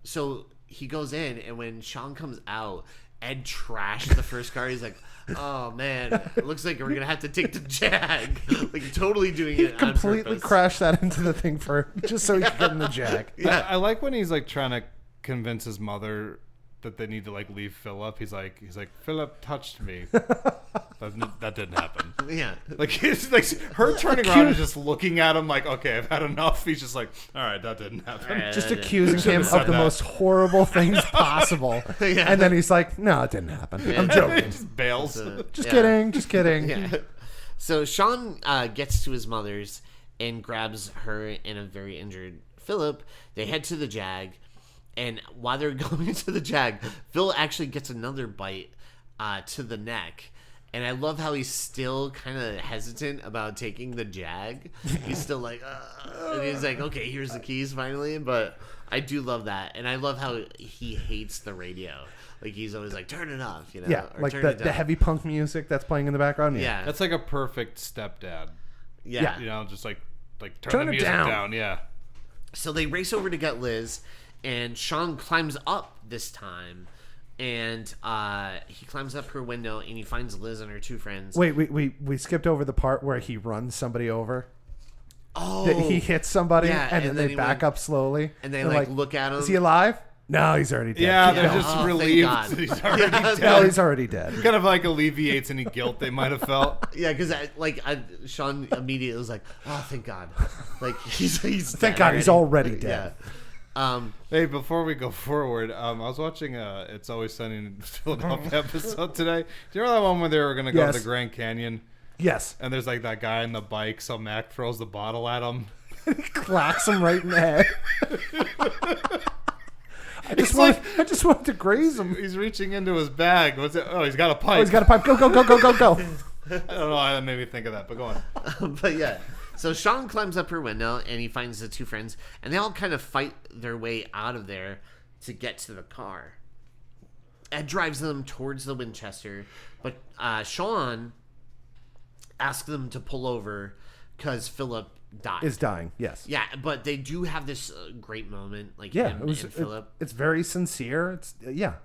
so he goes in, and when Shaun comes out, Ed trashed the first car. He's like, "Oh man, it looks like we're gonna have to take the Jag." Like totally doing He it on completely purpose. crashed that into the thing just so he could get in the jack. Yeah. I like when he's like trying to convince his mother that they need to like leave Philip. He's like Philip touched me. That didn't happen. Yeah. Like it's like her turning around and just looking at him like, okay, I've had enough. He's just like, all right, that didn't happen. All right. Just Yeah. accusing him said of the that. most horrible things possible. Yeah. And then he's like, no, it didn't happen. I'm He joking. just bails. Just Yeah. kidding. Just kidding. Yeah. So Shaun gets to his mother's and grabs her in a very injured Philip. They head to the Jag, and while they're going to the Jag, Phil actually gets another bite to the neck. And I love how he's still kind of hesitant about taking the Jag. He's still like, and he's like, okay, here's the keys finally. But I do love that, and I love how he hates the radio. Like he's always like, turn it off, Yeah, or like turn the it down. heavy punk music that's playing in the background. Yeah, That's like a perfect stepdad. yeah. You know, just like turn Turn the it music down. down. Yeah. So they race over to get Liz, and Shaun climbs up this time, and he climbs up her window, and he finds Liz and her two friends. Wait, we skipped over the part where he runs somebody over. Oh, That he hits somebody, Yeah, and then and they then he back went- up slowly. and they They're like look at him. Is he alive? No, he's already dead. Yeah, Keep they're going. just thank relieved God. that he's already dead. No, he's already dead. Kind of like alleviates any guilt they might have felt. Yeah, because Shaun immediately was like, "Oh, thank God!" Like he's Thank dead God he's already dead. Yeah. Hey, before we go forward, I was watching It's Always Sunny in Philadelphia episode today. Do you remember that one where they were going to go to Yes. the Grand Canyon? Yes. And there's like that guy on the bike, so Mac throws the bottle at him. Clacks him right in the head. I just wanted to graze him. He's reaching into his bag. What's it? Oh, he's got a pipe. Oh, he's got a pipe. Go, go, go, go, go, go. I don't know why that made me think of that, but go on. But yeah, so Shaun climbs up her window and he finds the two friends, and they all kind of fight their way out of there to get to the car. Ed drives them towards the Winchester, but Shaun asks them to pull over because Philip died. Is dying, yes. Yeah, but they do have this great moment, like Yeah, him and Philip. it's very sincere.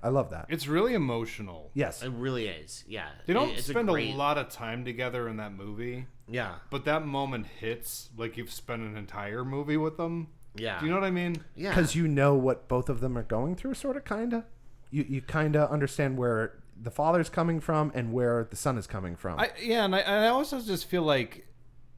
I love that. It's really emotional. Yes. It really is, yeah. They don't It's spend a lot of time together in that movie, Yeah, but that moment hits like you've spent an entire movie with them. yeah. Do you know what I mean? Yeah. Because you know what both of them are going through, sort of, kind of. You kind of understand where the father's coming from and where the son is coming from. I also just feel like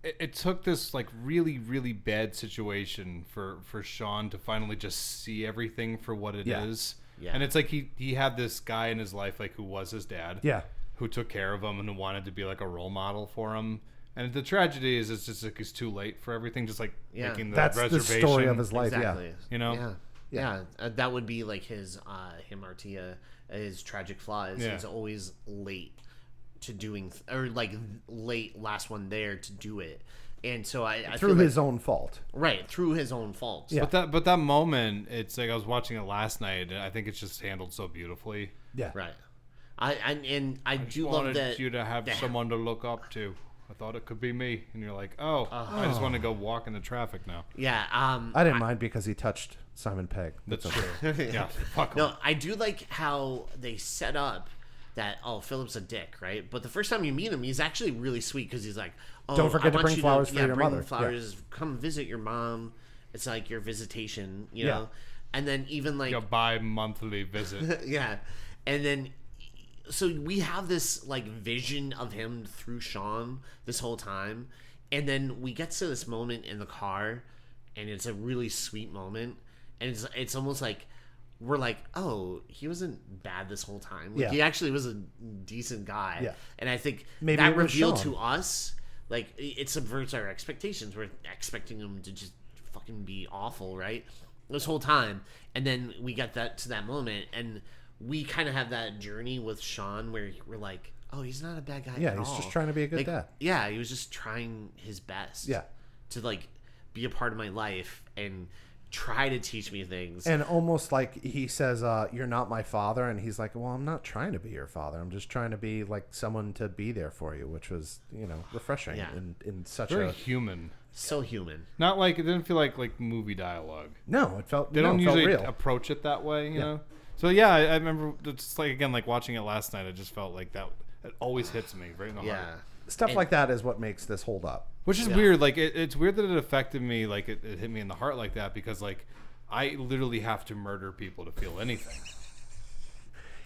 it took this like really, really bad situation for Shaun to finally just see everything for what it is. Yeah. And it's like he had this guy in his life like who was his dad. Yeah. Who took care of him and who wanted to be like a role model for him. And the tragedy is it's just like he's too late for everything, just like making the That's reservation. the story of his life, Exactly. yeah. You know? Yeah. That would be like his him Artia, his tragic flaw is he's always late to doing or like late last one there to do it. And so I Through feel his like, own fault. right, through his own faults. Yeah. But that moment, it's like I was watching it last night and I think it's just handled so beautifully. Yeah. Right. I do love wanted that you to have someone to look up to. I thought it could be me, and you're like, "Oh, I just want to go walk in the traffic now." Yeah, I didn't mind because he touched Simon Pegg. That's true. Yeah, fuck 'em. No, I do like how they set up that Philip's a dick, right? But the first time you meet him, he's actually really sweet because he's like, "Oh, Don't forget I to want bring you flowers for your bring mother." Flowers, come visit your mom. It's like your visitation, you Yeah. know." And then even like Your bi-monthly visit. yeah, and then so we have this like vision of him through Shaun this whole time, and then we get to this moment in the car, and it's a really sweet moment, and it's almost like we're like, oh, he wasn't bad this whole time. Like, Yeah. he actually was a decent guy. Yeah. And I think Maybe that it was reveal Shaun. to us, like, it subverts our expectations. We're expecting him to just fucking be awful, right? This whole time. And then we get to that moment, and we kind of have that journey with Shaun where we're like, oh, he's not a bad guy Yeah, at he's all. just trying to be a good Like, dad. Yeah, he was just trying his best. Yeah. To, like, be a part of my life and try to teach me things. And almost like he says, "You're not my father," and he's like, "Well, I'm not trying to be your father. I'm just trying to be like someone to be there for you," which was, refreshing Yeah. in such Very a human. So human. Not like it didn't feel like movie dialogue. no. It felt They don't it felt usually real. approach it that way, you know. So yeah, I remember it's like again like watching it last night. I just felt like that. It always hits me right in the Yeah. heart. Stuff like that is what makes this hold up. Which is weird. Like it's weird that it affected me. Like it hit me in the heart like that because like I literally have to murder people to feel anything.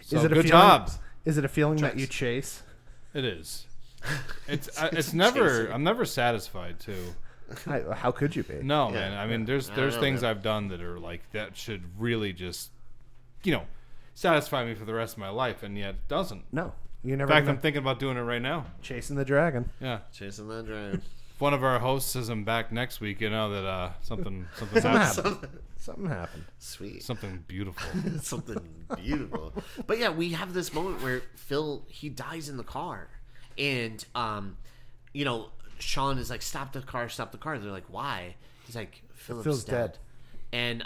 So Is it a good feeling, job. Is it a feeling that you chase? It is. It's never. I'm never satisfied too. How could you be? No, Yeah, man. I mean, there's I don't know, things man. I've done that are like that should really just, satisfy me for the rest of my life, and yet it doesn't. No. You In never. fact, gonna- I'm thinking about doing it right now. chasing the dragon. Yeah. Chasing that dragon. If one of our hosts isn't back next week, you know that something Something happened. happened. Something happened. Sweet. Something beautiful. Something beautiful. But yeah, we have this moment where Phil, he dies in the car. And, Shaun is like, stop the car. They're like, why? He's like, Phil's dead. And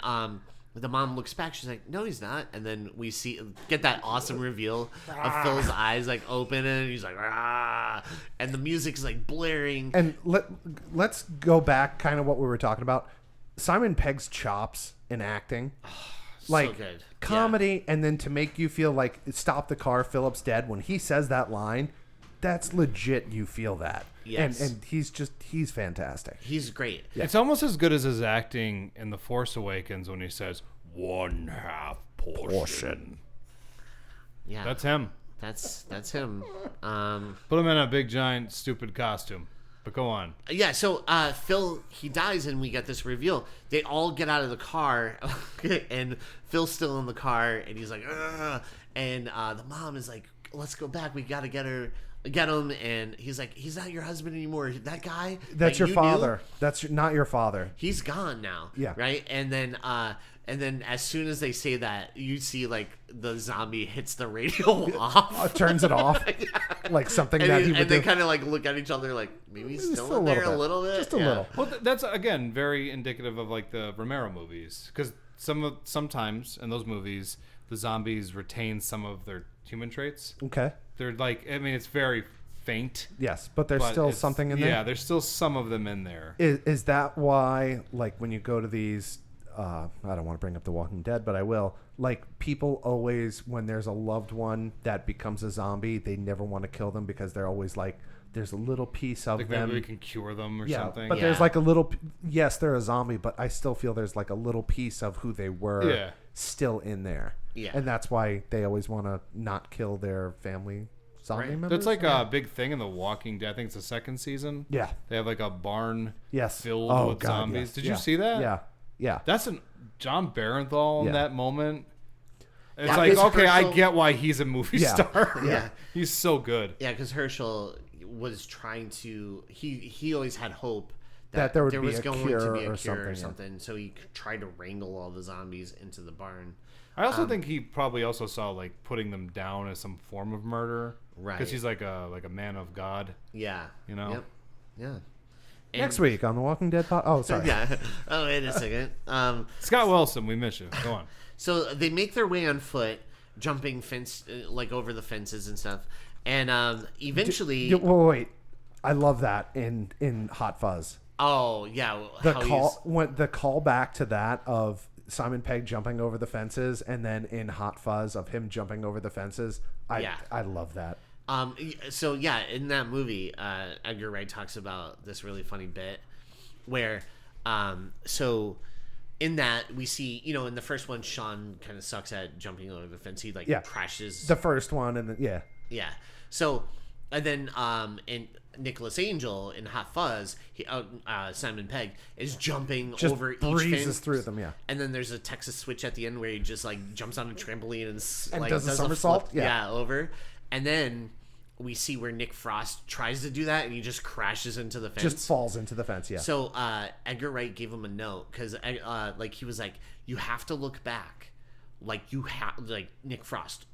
the mom looks back. She's like, no, he's not. And then we get that awesome reveal of Phil's eyes like open, and he's like, ah. And the music's like blaring. And let's go back kind of what we were talking about. Simon Pegg's chops in acting. Like good. comedy, and then to make you feel like stop the car, Philip's dead. When he says that line, that's legit. You feel that. Yes. And he's fantastic. He's great. It's almost as good as his acting in The Force Awakens when he says, 1/2 portion. Yeah. That's him. That's him. Put him in a big, giant, stupid costume. But go on. Yeah, so Phil, he dies, and we get this reveal. They all get out of the car, and Phil's still in the car, and he's like, ugh. And the mom is like, let's go back. We got to get him. And he's like, he's not your husband anymore. That guy. That's that your you father. knew, That's not your father. he's gone now. Yeah. Right? And then And then as soon as they say that, you see like the zombie hits the radio off. Turns it off. Like something And, that he would and they do. kind of like look at each other like, maybe he's Just still in there a little bit. Just a little. Well, that's again very indicative of like the Romero movies, because sometimes in those movies the zombies retain some of their human traits. Okay. They're like, I mean, it's very faint. Yes, but there's but still it's- something in there. Yeah, there's still some of them in there. Is that why, like, when you go to these, I don't want to bring up The Walking Dead, but I will. Like, people always, when there's a loved one that becomes a zombie, they never want to kill them because they're always like, there's a little piece of Like them. maybe we can cure them or Yeah, something. but Yeah. there's like a little. Yes, they're a zombie, but I still feel there's like a little piece of who they were Yeah. still in there. Yeah. And that's why they always want to not kill their family zombie Right. members. That's like a big thing in The Walking Dead. I think it's the second season. Yeah. They have like a barn Yes. filled Oh, with God, zombies. yes. Did Yeah. you see that? Yeah. Yeah. That's an John Barenthal in Yeah. that moment. It's Yeah, like, because okay, I Herschel- get why he's a movie Yeah. star. Yeah. He's so good. Yeah, because Herschel was trying to. He always had hope That there would be was a going cure to be a or cure something, or yeah. something. So he tried to wrangle all the zombies into the barn. I also think he probably also saw like putting them down as some form of murder, Right. Because he's like a man of God. Yeah. You know? Yep. Yeah. And- Next week on The Walking Dead. Oh, sorry. Yeah. Oh, wait a second. Scott Wilson, we miss you. Go on. So they make their way on foot, jumping fence like over the fences and stuff, and eventually. Wait. I love that in Hot Fuzz. Oh yeah. The how call back to that of Simon Pegg jumping over the fences, and then in Hot Fuzz of him jumping over the fences. Yeah. I love that. So yeah, in that movie, Edgar Wright talks about this really funny bit where, so in that we see, in the first one, Sean kind of sucks at jumping over the fence. He crashes. The first one, and then Yeah. So, and then in Nicholas Angel in Hot Fuzz, Simon Pegg is jumping just over each breezes fence. through them. Yeah. And then there's a Texas switch at the end where he just like jumps on a trampoline and And like does a flip, somersault? Yeah. over. And then we see where Nick Frost tries to do that and he just crashes into the fence. Just falls into the fence. Yeah. So Edgar Wright gave him a note because like he was like, you have to look back, like Nick Frost.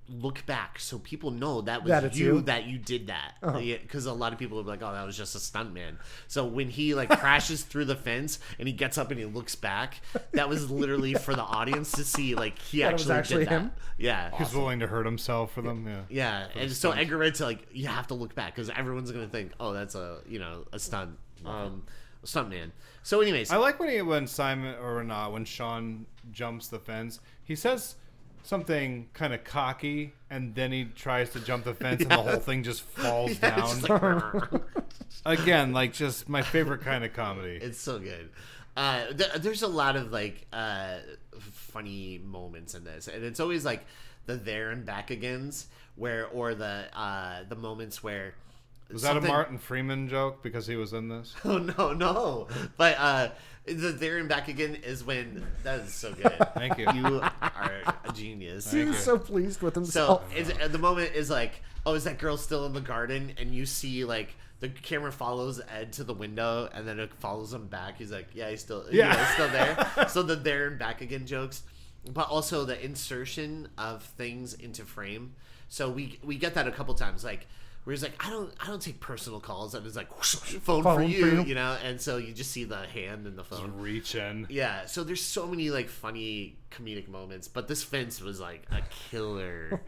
Look back so people know that was That it's you? that you did that, because a lot of people would be like, oh, that was just a stunt man. So when he like crashes through the fence and he gets up and he looks back, that was literally for the audience to see, like he That was actually actually did that. him? Yeah. He's willing to hurt himself for them. Yeah. Yeah, and so Edgar Wright's like, you have to look back because everyone's gonna think, oh, that's a stunt, stunt man. So, anyways, I like when Simon or when Sean jumps the fence. He says something kind of cocky, and then he tries to jump the fence, and the whole thing just falls down. it's like, Again, like just my favorite kind of comedy. it's so good. There's a lot of like funny moments in this, and it's always like the there and back agains, or the moments where. Was that a Martin Freeman joke because he was in this? Oh no! But the there and back again is when that is so good. Thank you. You are a genius. He was so pleased with himself. So the moment is like, oh, is that girl still in the garden? And you see like the camera follows Ed to the window, and then it follows him back. He's like, yeah, he's still he's still there. So the there and back again jokes, but also the insertion of things into frame. So we get that a couple times, like. Where he's like, I don't take personal calls, and it's like whoosh, phone for you, and so you just see the hand in the phone. Reach in. Yeah, so there's so many like funny comedic moments, but this fence was like a killer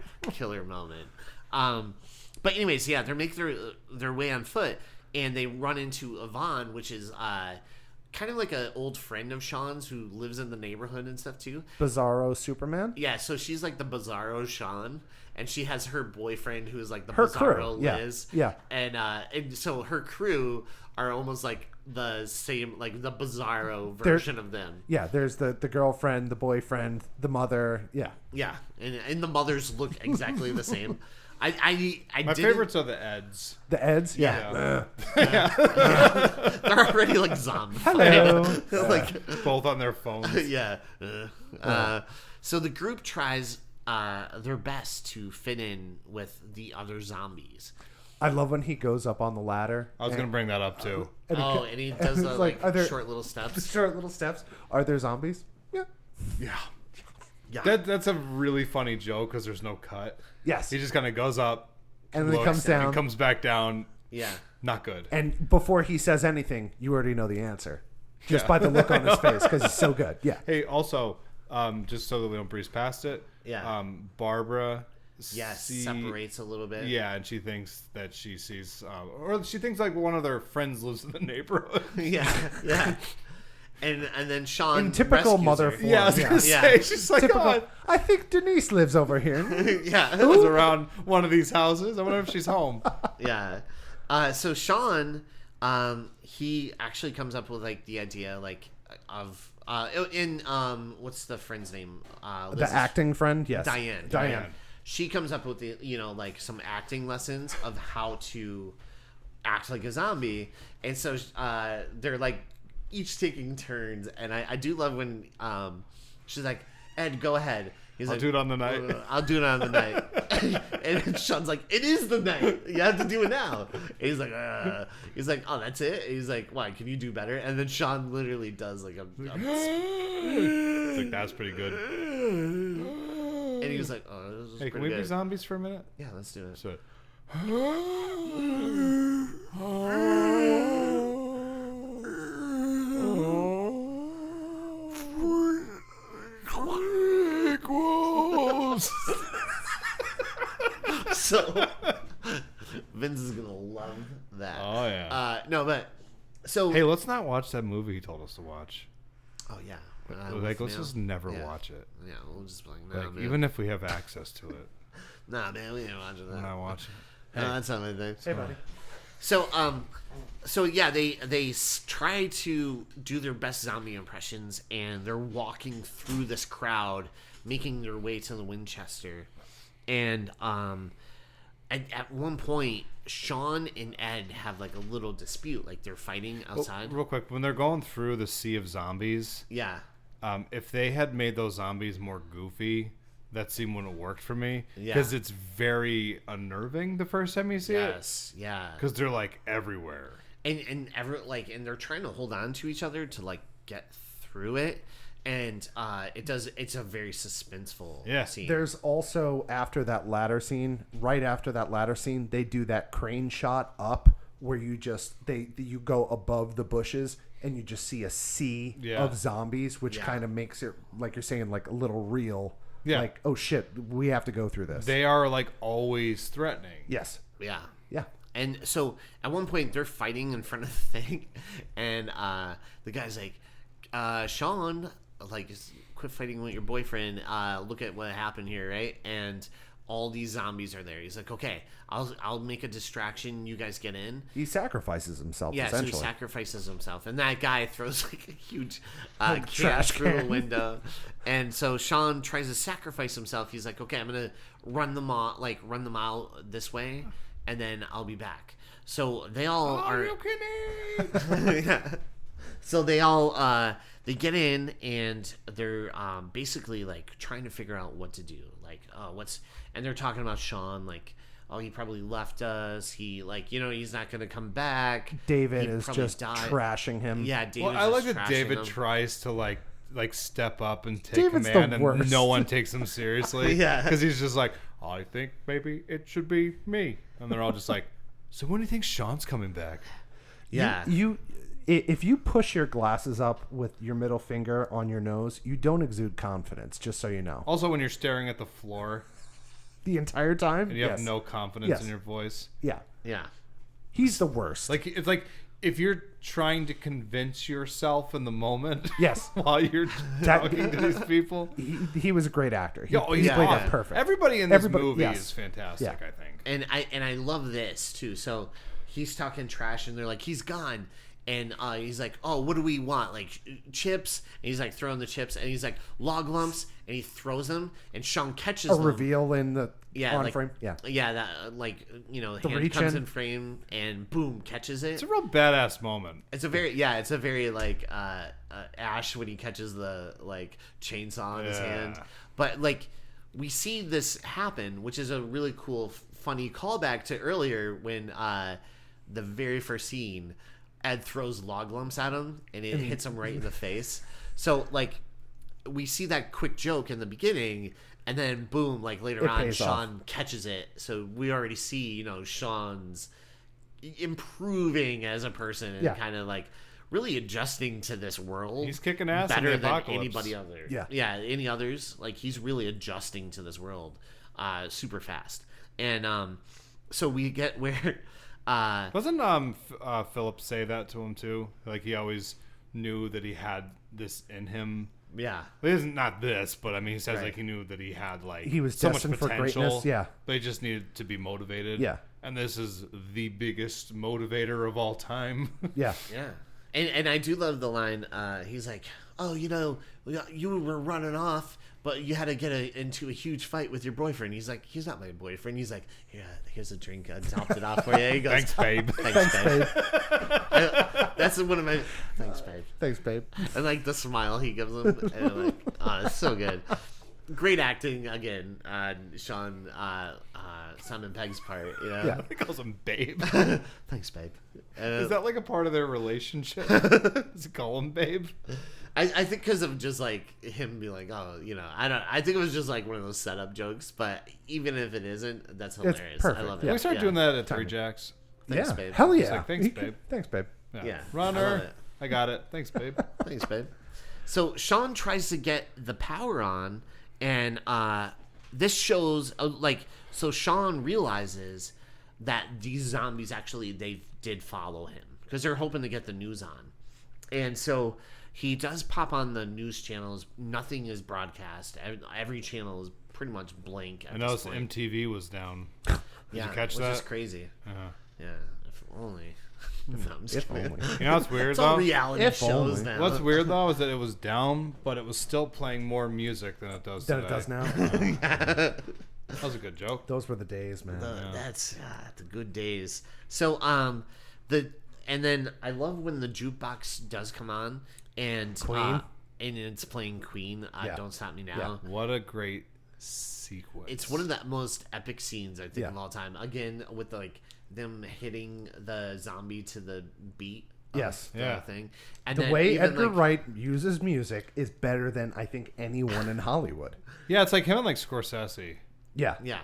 moment. But anyways, yeah, they make their way on foot, and they run into Yvonne, which is kind of like an old friend of Sean's who lives in the neighborhood and stuff too. Bizarro Superman. Yeah, so she's like the Bizarro Sean, and she has her boyfriend who is like the Her Bizarro crew, yeah, Liz. yeah. And so her crew are almost like the same, like the Bizarro version of them. Yeah, there's the girlfriend, the boyfriend, the mother. Yeah. Yeah, and the mothers look exactly the same. I My favorites are the Eds. The Eds. Yeah. They're already like zombies. Hello. Like Both on their phones. yeah. So the group tries their best to fit in with the other zombies. I love when he goes up on the ladder. I was going to bring that up too. And And he does the it's like, are there- short little steps. Short little steps. Are there zombies? Yeah. Yeah. Yeah. That's a really funny joke because there's no cut. Yes. He just kind of goes up, And then it looks, comes down. and comes back down. Yeah. Not good. And before he says anything, you already know the answer. Just Yeah. by the look on his face, because he's so good. Yeah. Hey, also, just so that we don't breeze past it. Yeah. Barbara. Separates a little bit. Yeah, and she thinks that she sees, or she thinks like one of their friends lives in the neighborhood. Yeah. And then Shaun In typical rescues mother her. form. Yeah, I was gonna Yeah. say, she's like, Typical, oh, I think Denise lives over here. Yeah. I was around one of these houses. I wonder if she's home. Yeah. So Shaun, he actually comes up with like the idea like of what's the friend's name? The Liz's- acting friend? Yes. Diane. She comes up with the like some acting lessons of how to act like a zombie, and so they're like each taking turns, and I do love when she's like, Ed, go ahead. He's I'll like, do it on the night. I'll do it on the night. And Sean's like, it is the night. You have to do it now. And he's like, oh, that's it? And he's like, why? Can you do better? And then Sean literally does like a It's like, that's pretty good. and he was like, oh, this is Hey, can pretty we good. be zombies for a minute? Yeah, let's do it. So, So Vince is gonna love that. Oh, yeah. No, but so hey, let's not watch that movie he told us to watch. oh yeah, Like, let's Now. just never Yeah. watch it. Yeah, we'll just be like, nah, Like, man. even if we have access to it, Nah, man, we ain't watching that. we're not watching it. No, that's not my thing. Hey, buddy. So yeah, they try to do their best zombie impressions, and they're walking through this crowd, making their way to the Winchester, and at one point, Shaun and Ed have like a little dispute, like they're fighting outside. Real quick, when they're going through the sea of zombies, Yeah, if they had made those zombies more goofy, that scene wouldn't have worked for me. Yeah. Because it's very unnerving the first time you see it. yes, yeah, Because they're like everywhere. and they're trying to hold on to each other to like get through it, and it's a very suspenseful scene. There's also, after that ladder scene, right after that ladder scene, they do that crane shot up where you go above the bushes and you just see a sea of zombies, which Yeah. kind of makes it, like you're saying, like a little real. Yeah. Like, oh shit, we have to go through this. They are like always threatening. Yes. Yeah. Yeah. And so at one point they're fighting in front of the thing, and the guy's like, Shaun, like, quit fighting with your boyfriend. Look at what happened here, right? And all these zombies are there. He's like, okay, I'll make a distraction. You guys get in. He sacrifices himself, Yeah, so essentially. he sacrifices himself, and that guy throws like a huge Like can trash through the can. window. And so Shaun tries to sacrifice himself. He's like, okay, I'm gonna run them out this way, and then I'll be back. So they all are. you kidding? Yeah. So they all they get in, and they're basically like trying to figure out what to do. Like, and they're talking about Shaun, like, oh, he probably left us. He, like, he's not gonna come back. David He is probably just died. trashing him. Yeah, David. Well, I like that David tries to like step up and take David's the command, and worst. no one takes him seriously. Yeah. because he's just like, I think maybe it should be me, and they're all just like, so when do you think Shaun's coming back? Yeah. If you push your glasses up with your middle finger on your nose, you don't exude confidence, just so you know. Also, when you're staring at the floor The entire time? and you have Yes. no confidence Yes. in your voice, Yeah. Yeah. He's the worst. like it's like if you're trying to convince yourself in the moment, Yes. while you're talking to these people. he was a great actor. He, Yo, he he's played awesome. that perfect. Everybody in this Everybody- movie yes. is fantastic. Yeah. I think. And I love this too. So he's talking trash, and they're like, he's gone. And he's like, oh, what do we want? Like, chips? And he's like throwing the chips, and he's like, log lumps, and he throws them, and Shaun catches A them. reveal in the on like, frame. Yeah. Yeah, that hand reach comes in. in frame, and boom, catches it. It's a real badass moment. It's a very like Ash when he catches the like chainsaw in his hand. But like we see this happen, which is a really cool, funny callback to earlier when the very first scene, Ed throws log lumps at him and it hits him right in the face. So like we see that quick joke in the beginning, and then boom, like later It on, pays Shaun catches it. So we already see, Shaun's improving as a person and Yeah. kind of like really adjusting to this world. He's kicking ass in better the than apocalypse. anybody other. Yeah. Any others. Like he's really adjusting to this world, super fast. And so we get where. Doesn't Philip say that to him too? Like he always knew that he had this in him. Yeah. It isn't not this, but I mean, he says Right. like he knew that he had like He was so much destined for potential. greatness, yeah. But he just needed to be motivated. Yeah. And this is the biggest motivator of all time. Yeah. Yeah. And I do love the line. He's like, "Oh, you were running off, but you had to get into a huge fight with your boyfriend." He's like, "He's not my boyfriend." He's like, "Yeah, here's a drink. I topped it off for you." He goes, Thanks, babe. Thanks, babe. That's one of my. Thanks, babe. Thanks, babe. And like the smile he gives him, and I'm like, oh, it's so good. Great acting again, Sean, Simon Pegg's part. Yeah. He calls him babe. Thanks, babe. Is that like a part of their relationship? Does he call him babe? I think because of just like him being like, oh, I think it was just like one of those setup jokes. But even if it isn't, that's hilarious. I perfect, love it. Can we start Yeah. doing that at Three Jacks? Thanks, Yeah. babe. Hell It's yeah. like, thanks, babe. Thanks, babe. Yeah, I love Runner. it. I got it. Thanks, babe. Thanks, babe. So Sean tries to get the power on, and this shows so Sean realizes that these zombies actually they did follow him because they're hoping to get the news on, and so he does pop on the news channels. Nothing is broadcast. Every channel is pretty much blank. I noticed MTV was down. Yeah, you catch which that? is crazy. Uh-huh. Yeah, if only. No, I'm just If kidding. only. You know what's weird It's all though? reality If shows only. now. What's weird though is that it was down, but it was still playing more music than it does Than today. it does now. That was a good joke. Those were the days, man. That's the good days. So and then I love when the jukebox does come on and Queen. and it's playing Queen. Yeah. Don't Stop Me Now. What a great sequence. It's one of the most epic scenes I think Yeah. of all time. Again, with like them hitting the zombie to the beat. Of Yes. the Yeah. thing. And The then way even, Edgar like, Wright uses music is better than I think anyone in Hollywood. Yeah, it's like him and like Scorsese. Yeah. Yeah,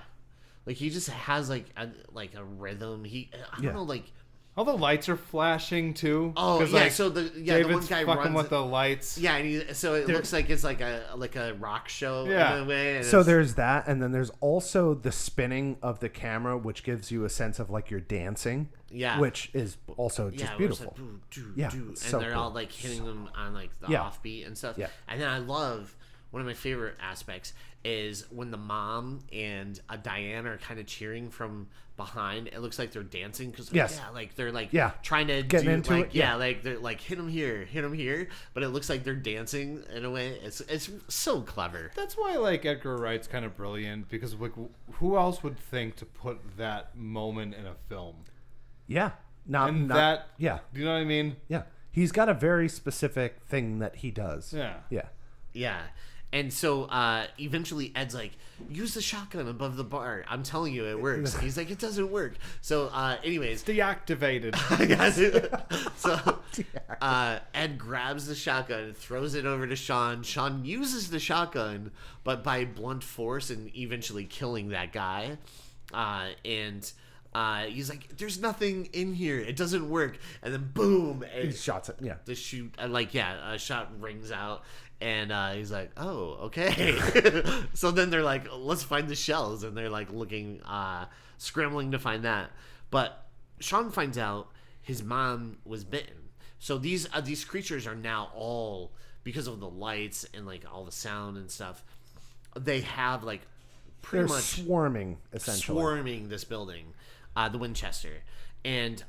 like he just has like a rhythm. I don't Yeah. know, like. All the lights are flashing too. Oh 'Cause, yeah, like, so the one David's guy fucking runs with the lights. Yeah, and so it looks like it's like a rock show Yeah. in a way. And So it's- there's that, and then there's also the spinning of the camera, which gives you a sense of like you're dancing. Yeah. Which is also just where it's beautiful. like, doo, doo, Yeah, doo, and so they're cool. all like hitting them on like the Yeah. offbeat and stuff. Yeah. And then I love one of my favorite aspects is when the mom and Diane are kind of cheering from behind. It looks like they're dancing because Yes. they're like Yeah. trying to Getting do into like it, yeah. like they're like hit them here, but it looks like they're dancing in a way. It's so clever. That's why like Edgar Wright's kind of brilliant because like who else would think to put that moment in a film? Yeah. Not And not, that Yeah. Do you know what I mean? Yeah. He's got a very specific thing that he does. Yeah. Yeah. Yeah. And so eventually Ed's like, use the shotgun above the bar. I'm telling you, it works. He's like, it doesn't work. So anyways, Deactivated. so Ed grabs the shotgun and throws it over to Sean. Sean uses the shotgun, but by blunt force and eventually killing that guy. And he's like, there's nothing in here. It doesn't work. And then boom. He shots it. Yeah. The shoot, a shot rings out. And he's like, oh, okay. So then they're like, let's find the shells. And they're like looking, scrambling to find that. But Sean finds out his mom was bitten. So these creatures are now all, because of the lights and like all the sound and stuff, they have like pretty They're much swarming, essentially. swarming this building, the Winchester. And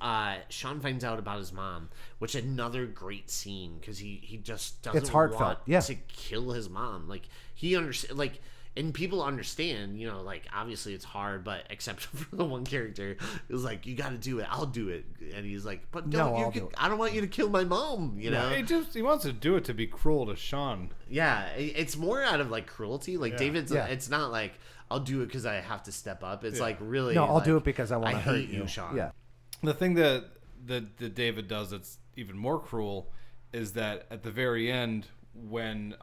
Sean finds out about his mom, which another great scene because he just doesn't It's heartfelt, want yeah. to kill his mom. Like he understand, like, and people understand, like obviously it's hard, but except for the one character who's like, you got to do it, I'll do it, and he's like, but No, I'll do it. I don't want you to kill my mom, know. He wants to do it to be cruel to Sean. Yeah, it's more out of like cruelty. Like Yeah. David's, Yeah. it's not like I'll do it because I have to step up. It's Yeah. like really, No, I'll like, do it because I want to hurt hate you, Sean. Yeah. The thing that David does that's even more cruel is that at the very end, when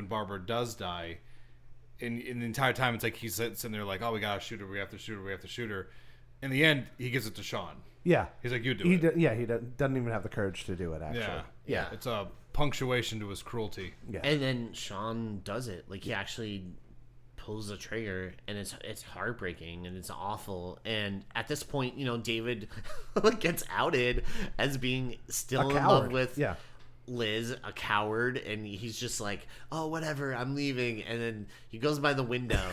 Barbara does die, in the entire time it's like he's sitting there like, oh, we gotta shoot her, we have to shoot her, we have to shoot her. In the end, he gives it to Shaun. Yeah. He's like, you do it. He doesn't even have the courage to do it, actually. Yeah. It's a punctuation to his cruelty. Yeah. And then Shaun does it. Like, he actually pulls the trigger, and it's heartbreaking, and it's awful. And at this point, David gets outed as being still in love with Liz, a coward, and he's just like, oh, whatever, I'm leaving. And then he goes by the window.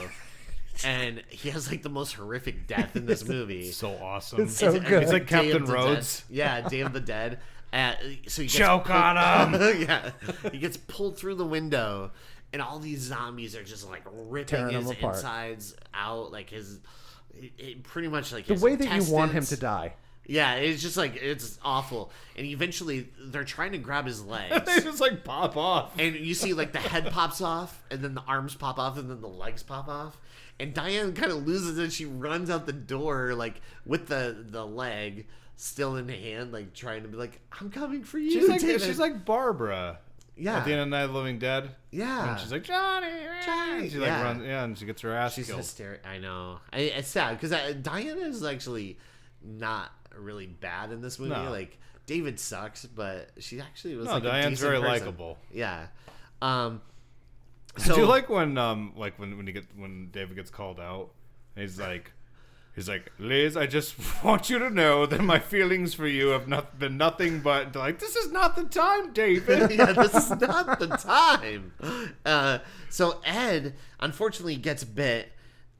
And he has like the most horrific death in this movie. So awesome. It's so good. He's like Captain Rhodes. Yeah, Day of the Dead. So he gets Choke on him. Yeah, he gets pulled through the window, and all these zombies are just like ripping Tearing his him apart. insides out, like pretty much like the his way that you want him intestines. to die. Yeah, it's just like, it's awful. And eventually they're trying to grab his legs. They just like pop off. And you see like the head pops off, and then the arms pop off, and then the legs pop off. And Diane kind of loses it. She runs out the door like with the leg still in hand, like trying to be like, I'm coming for you. She's like Barbara. Yeah. At the end of Night of the Living Dead. Yeah. And she's like, Johnny. Johnny. She like runs, and she gets her ass She's killed. hysterical. I know. It's sad because Diana is actually not really bad in this movie. No. Like, David sucks, but she actually was No, like a Diane's decent very person. likable. Yeah. Do you like when when David gets called out, and he's like, Liz, I just want you to know that my feelings for you have been nothing but like, this is not the time, David. Yeah, this is not the time. So Ed unfortunately gets bit,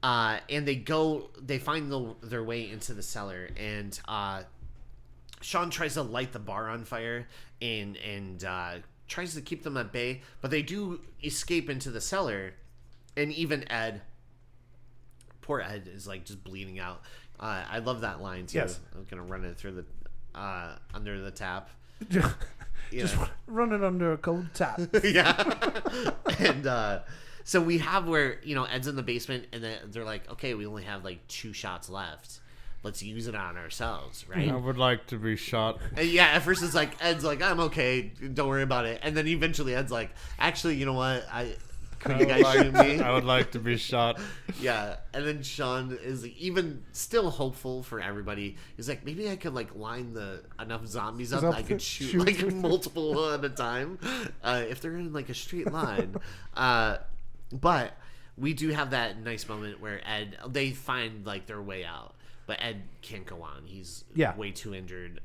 and they find their way into the cellar, and Shaun tries to light the bar on fire and tries to keep them at bay, but they do escape into the cellar, and even Ed, poor Ed, is like just bleeding out. I love that line too. Yes. I'm gonna run it through the under the tap. Just run it under a cold tap. Yeah. And so we have where Ed's in the basement, and then they're like, okay, we only have like 2 shots left. Let's use it on ourselves, right? I would like to be shot. And yeah, at first it's like, Ed's like, I'm okay, don't worry about it. And then eventually Ed's like, actually, you know what? Could you guys shoot me? I would like to be shot. Yeah. And then Shaun is even still hopeful for everybody. He's like, maybe I could like line enough zombies up that I could shoot like multiple at a time if they're in like a straight line. But we do have that nice moment where they find like their way out. But Ed can't go on. He's way too injured.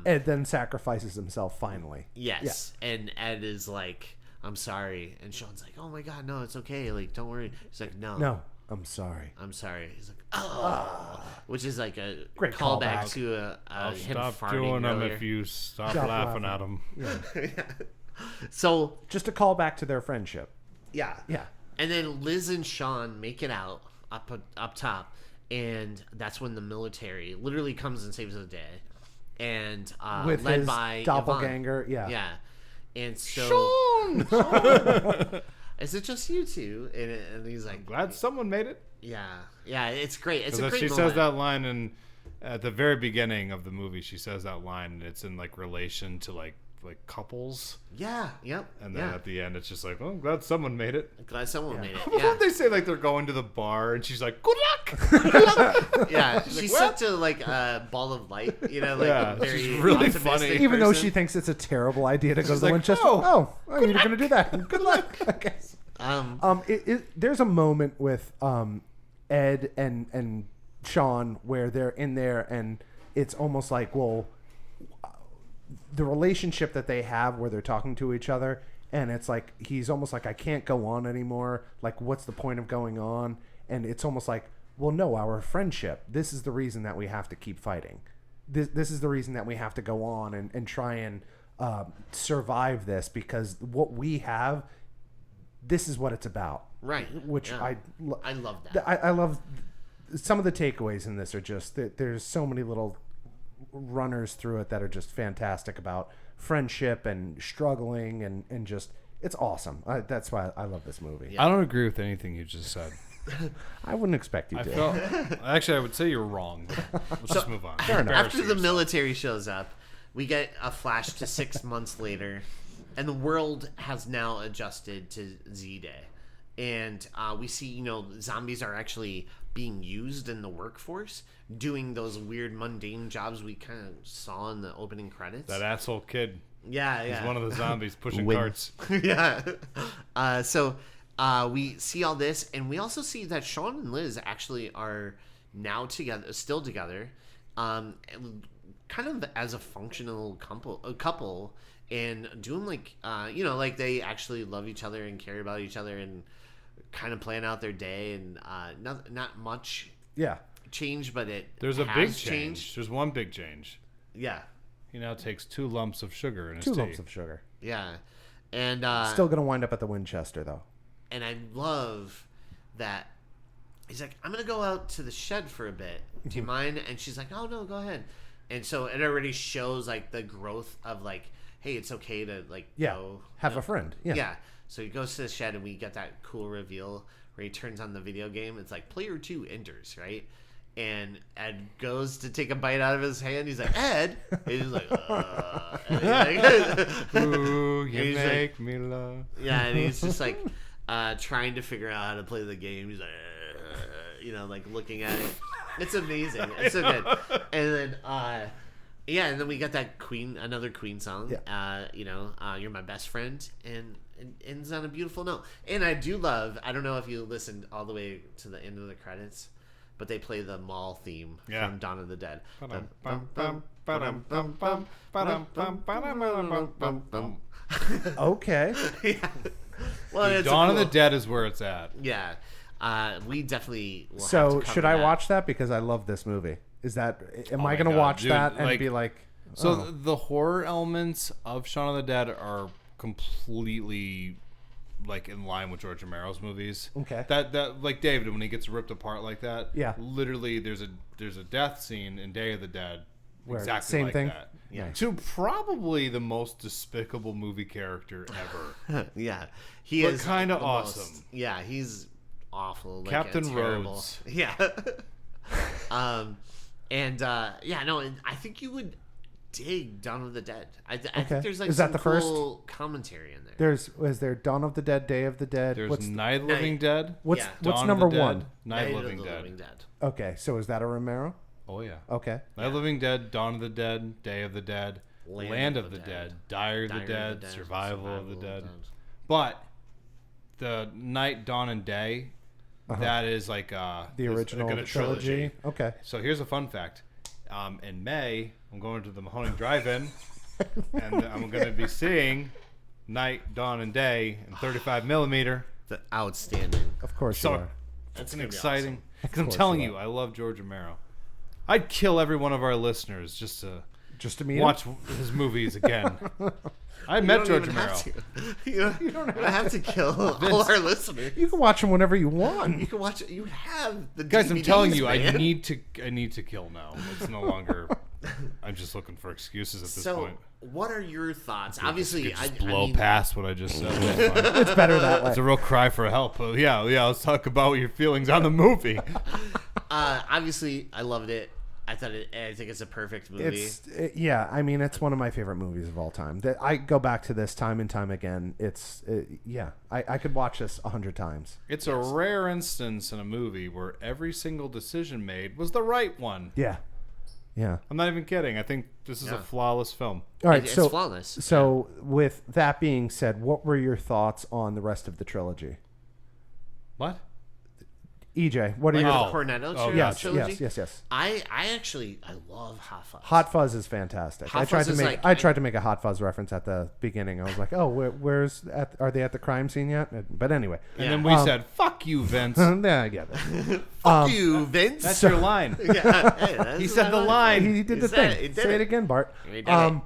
Ed then sacrifices himself finally. Yes. Yeah. And Ed is like, I'm sorry. And Shaun's like, oh my God, no, it's okay. Like, don't worry. He's like, no, I'm sorry. He's like, oh. Which is like a great callback to I'll him stop farting doing them earlier. if you stop laughing at them. Yeah. So just a callback to their friendship. Yeah. Yeah. And then Liz and Shaun make it out up top. And that's when the military literally comes and saves the day, and with led his by doppelganger, Yvonne. yeah. And so, Shaun! is it just you two? And he's like, Glad someone made it. yeah, it's great. It's a Because great she moment. says that line at the very beginning of the movie. She says that line, and it's in like relation to like couples. Yeah, yep. And then at the end, it's just like, oh, I'm glad someone made it. Glad someone made it. What Yeah, if they say like they're going to the bar, and she's like, good luck. yeah. She's like, such a like a ball of light, like Yeah, very she's really optimistic funny. Even though person. she thinks it's a terrible idea to go to the like, Winchester. oh, You're going to do that. Good luck. I guess. There's a moment with Ed and Shaun where they're in there, and it's almost like, well, the relationship that they have where they're talking to each other, and it's like he's almost like, I can't go on anymore, like what's the point of going on? And it's almost like, well, no, our friendship, this is the reason that we have to keep fighting. This is the reason that we have to go on and try and survive this, because what we have, this is what it's about, Right. which Yeah. I love that. I love some of the takeaways in this are just that there's so many little runners through it that are just fantastic about friendship and struggling and just, it's awesome. That's why I love this movie. I don't agree with anything you just said. I wouldn't expect you to. Actually, I would say you're wrong. But let's just move on. After the military shows up, we get a flash to 6 months later, And the world has now adjusted to Z-Day. And we see, zombies are actually being used in the workforce, doing those weird mundane jobs we kind of saw in the opening credits. That asshole kid. Yeah. He's one of the zombies pushing Win. carts. Yeah. So we see all this, and we also see that Shaun and Liz actually are now still together, kind of as a functional couple, and doing like they actually love each other and care about each other, and kind of plan out their day, and not much change, but There's a has big change. changed. There's one big change. Yeah. He now takes 2 lumps of sugar in his 2 tea. lumps of sugar. Yeah. And Still gonna wind up at the Winchester though. and I love that he's like, I'm gonna go out to the shed for a bit. Do you mind? And she's like, oh no, go ahead. And so it already shows like the growth of like, hey, it's okay to like go have a friend. Yeah. So he goes to the shed, and we get that cool reveal where he turns on the video game. It's like player 2 enters, right? And Ed goes to take a bite out of his hand. He's like, Ed. And he's like, Ooh, you he's make me love. yeah, and he's just like trying to figure out how to play the game. He's like, like looking at it. It's amazing. It's so good. And then, and then we got that another Queen song. Yeah. You're my best friend, and it ends on a beautiful note. And I do love. I don't know if you listened all the way to the end of the credits, but they play the mall theme from Dawn of the Dead. Okay. Yeah. Well, Dude, it's Dawn a of the cool- Dead is where it's at. Yeah. We definitely will have So to cover should I that. watch that because I love this movie? Is that am I my gonna God, watch dude, that and like- be like? So oh. the horror elements of Shaun of the Dead are completely like in line with George Romero's movies. Okay. That like David when he gets ripped apart like that. Yeah. Literally, there's a death scene in Day of the Dead. Where Exactly same like thing? that. Yeah. To probably the most despicable movie character ever. Yeah, he But is kinda the most- awesome. Yeah, he's awful. Like, Captain terrible. Rhodes. Yeah. And I think you would dig Dawn of the Dead. I Okay. think there's like Is that some the first? cool commentary in there. Is there Dawn of the Dead, Day of the Dead? There's Night of the Living Dead. What's Yeah. what's Dawn number of the Dead, 1? Night of the Night Living the Dead. Living Dead. Okay, so is that a Romero? Oh yeah. Okay. Night of the Living Dead, Dawn of the Dead, Day of the Dead, Land of the Dead, Dire of the Dead, Survival of the Dead. But the Night, Dawn, and Day, that is like The original like a trilogy. Okay. So here's a fun fact. In May, I'm going to the Mahoning Drive-In, and I'm going to be seeing Night, Dawn, and Day in 35 millimeter. The outstanding. Of course So you are. that's gonna be exciting. Because I'm course telling you you, I love George Romero. I'd kill every one of our listeners just to Just to meet watch him? his movies again. I You met don't George even Romero. have to. You don't have to kill all our listeners. You can watch him whenever you You want. can watch it. You have the Guys, I'm DVDs, telling you, man. I need to kill now. It's no longer. I'm just looking for excuses at this So, point. what are your thoughts? Obviously, You could just I blow mean, past what I just said. It's fine. It's better that way. It's a real cry for help. Yeah. Let's talk about your feelings on the movie. obviously, I loved it. I think it's a perfect movie. I mean, it's one of my favorite movies of all time. That I go back to this time and time again. I could watch this 100 times. It's a rare instance in a movie where every single decision made was the right one. Yeah. I'm not even kidding. I think this is a flawless film. All right, It's so flawless. So with that being said, what were your thoughts on the rest of the trilogy? What? EJ, what are Like your the Cornetto trilogy? Yes. I love Hot Fuzz. Hot Fuzz is fantastic. Hot I tried Fuzz to is make like- I tried to make a Hot Fuzz reference at the beginning. I was like, oh, are they at the crime scene yet? But anyway, And then we said, "Fuck you, Vince." yeah, I get it. Fuck you, Vince. That's your line. Yeah, hey, that's He said the what I line. He did He the said thing. it. He did Say it it. again, Bart. He did it.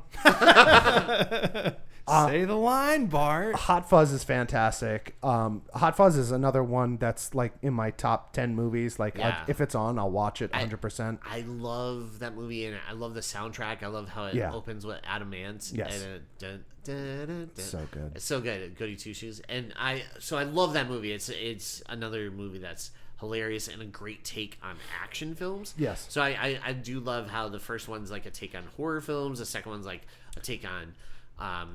Say the line, Bart. Hot Fuzz is fantastic. Hot Fuzz is another one that's like in my top 10 movies. Like Yeah. if it's on, I'll watch it 100%. I love that movie, and I love the soundtrack. I love how it Yeah. opens with Adam Ant. Yes. And So good. It's so good. Goody Two Shoes. And I love that movie. It's another movie that's hilarious and a great take on action films. Yes. So I do love how the first one's like a take on horror films. The second one's like a take on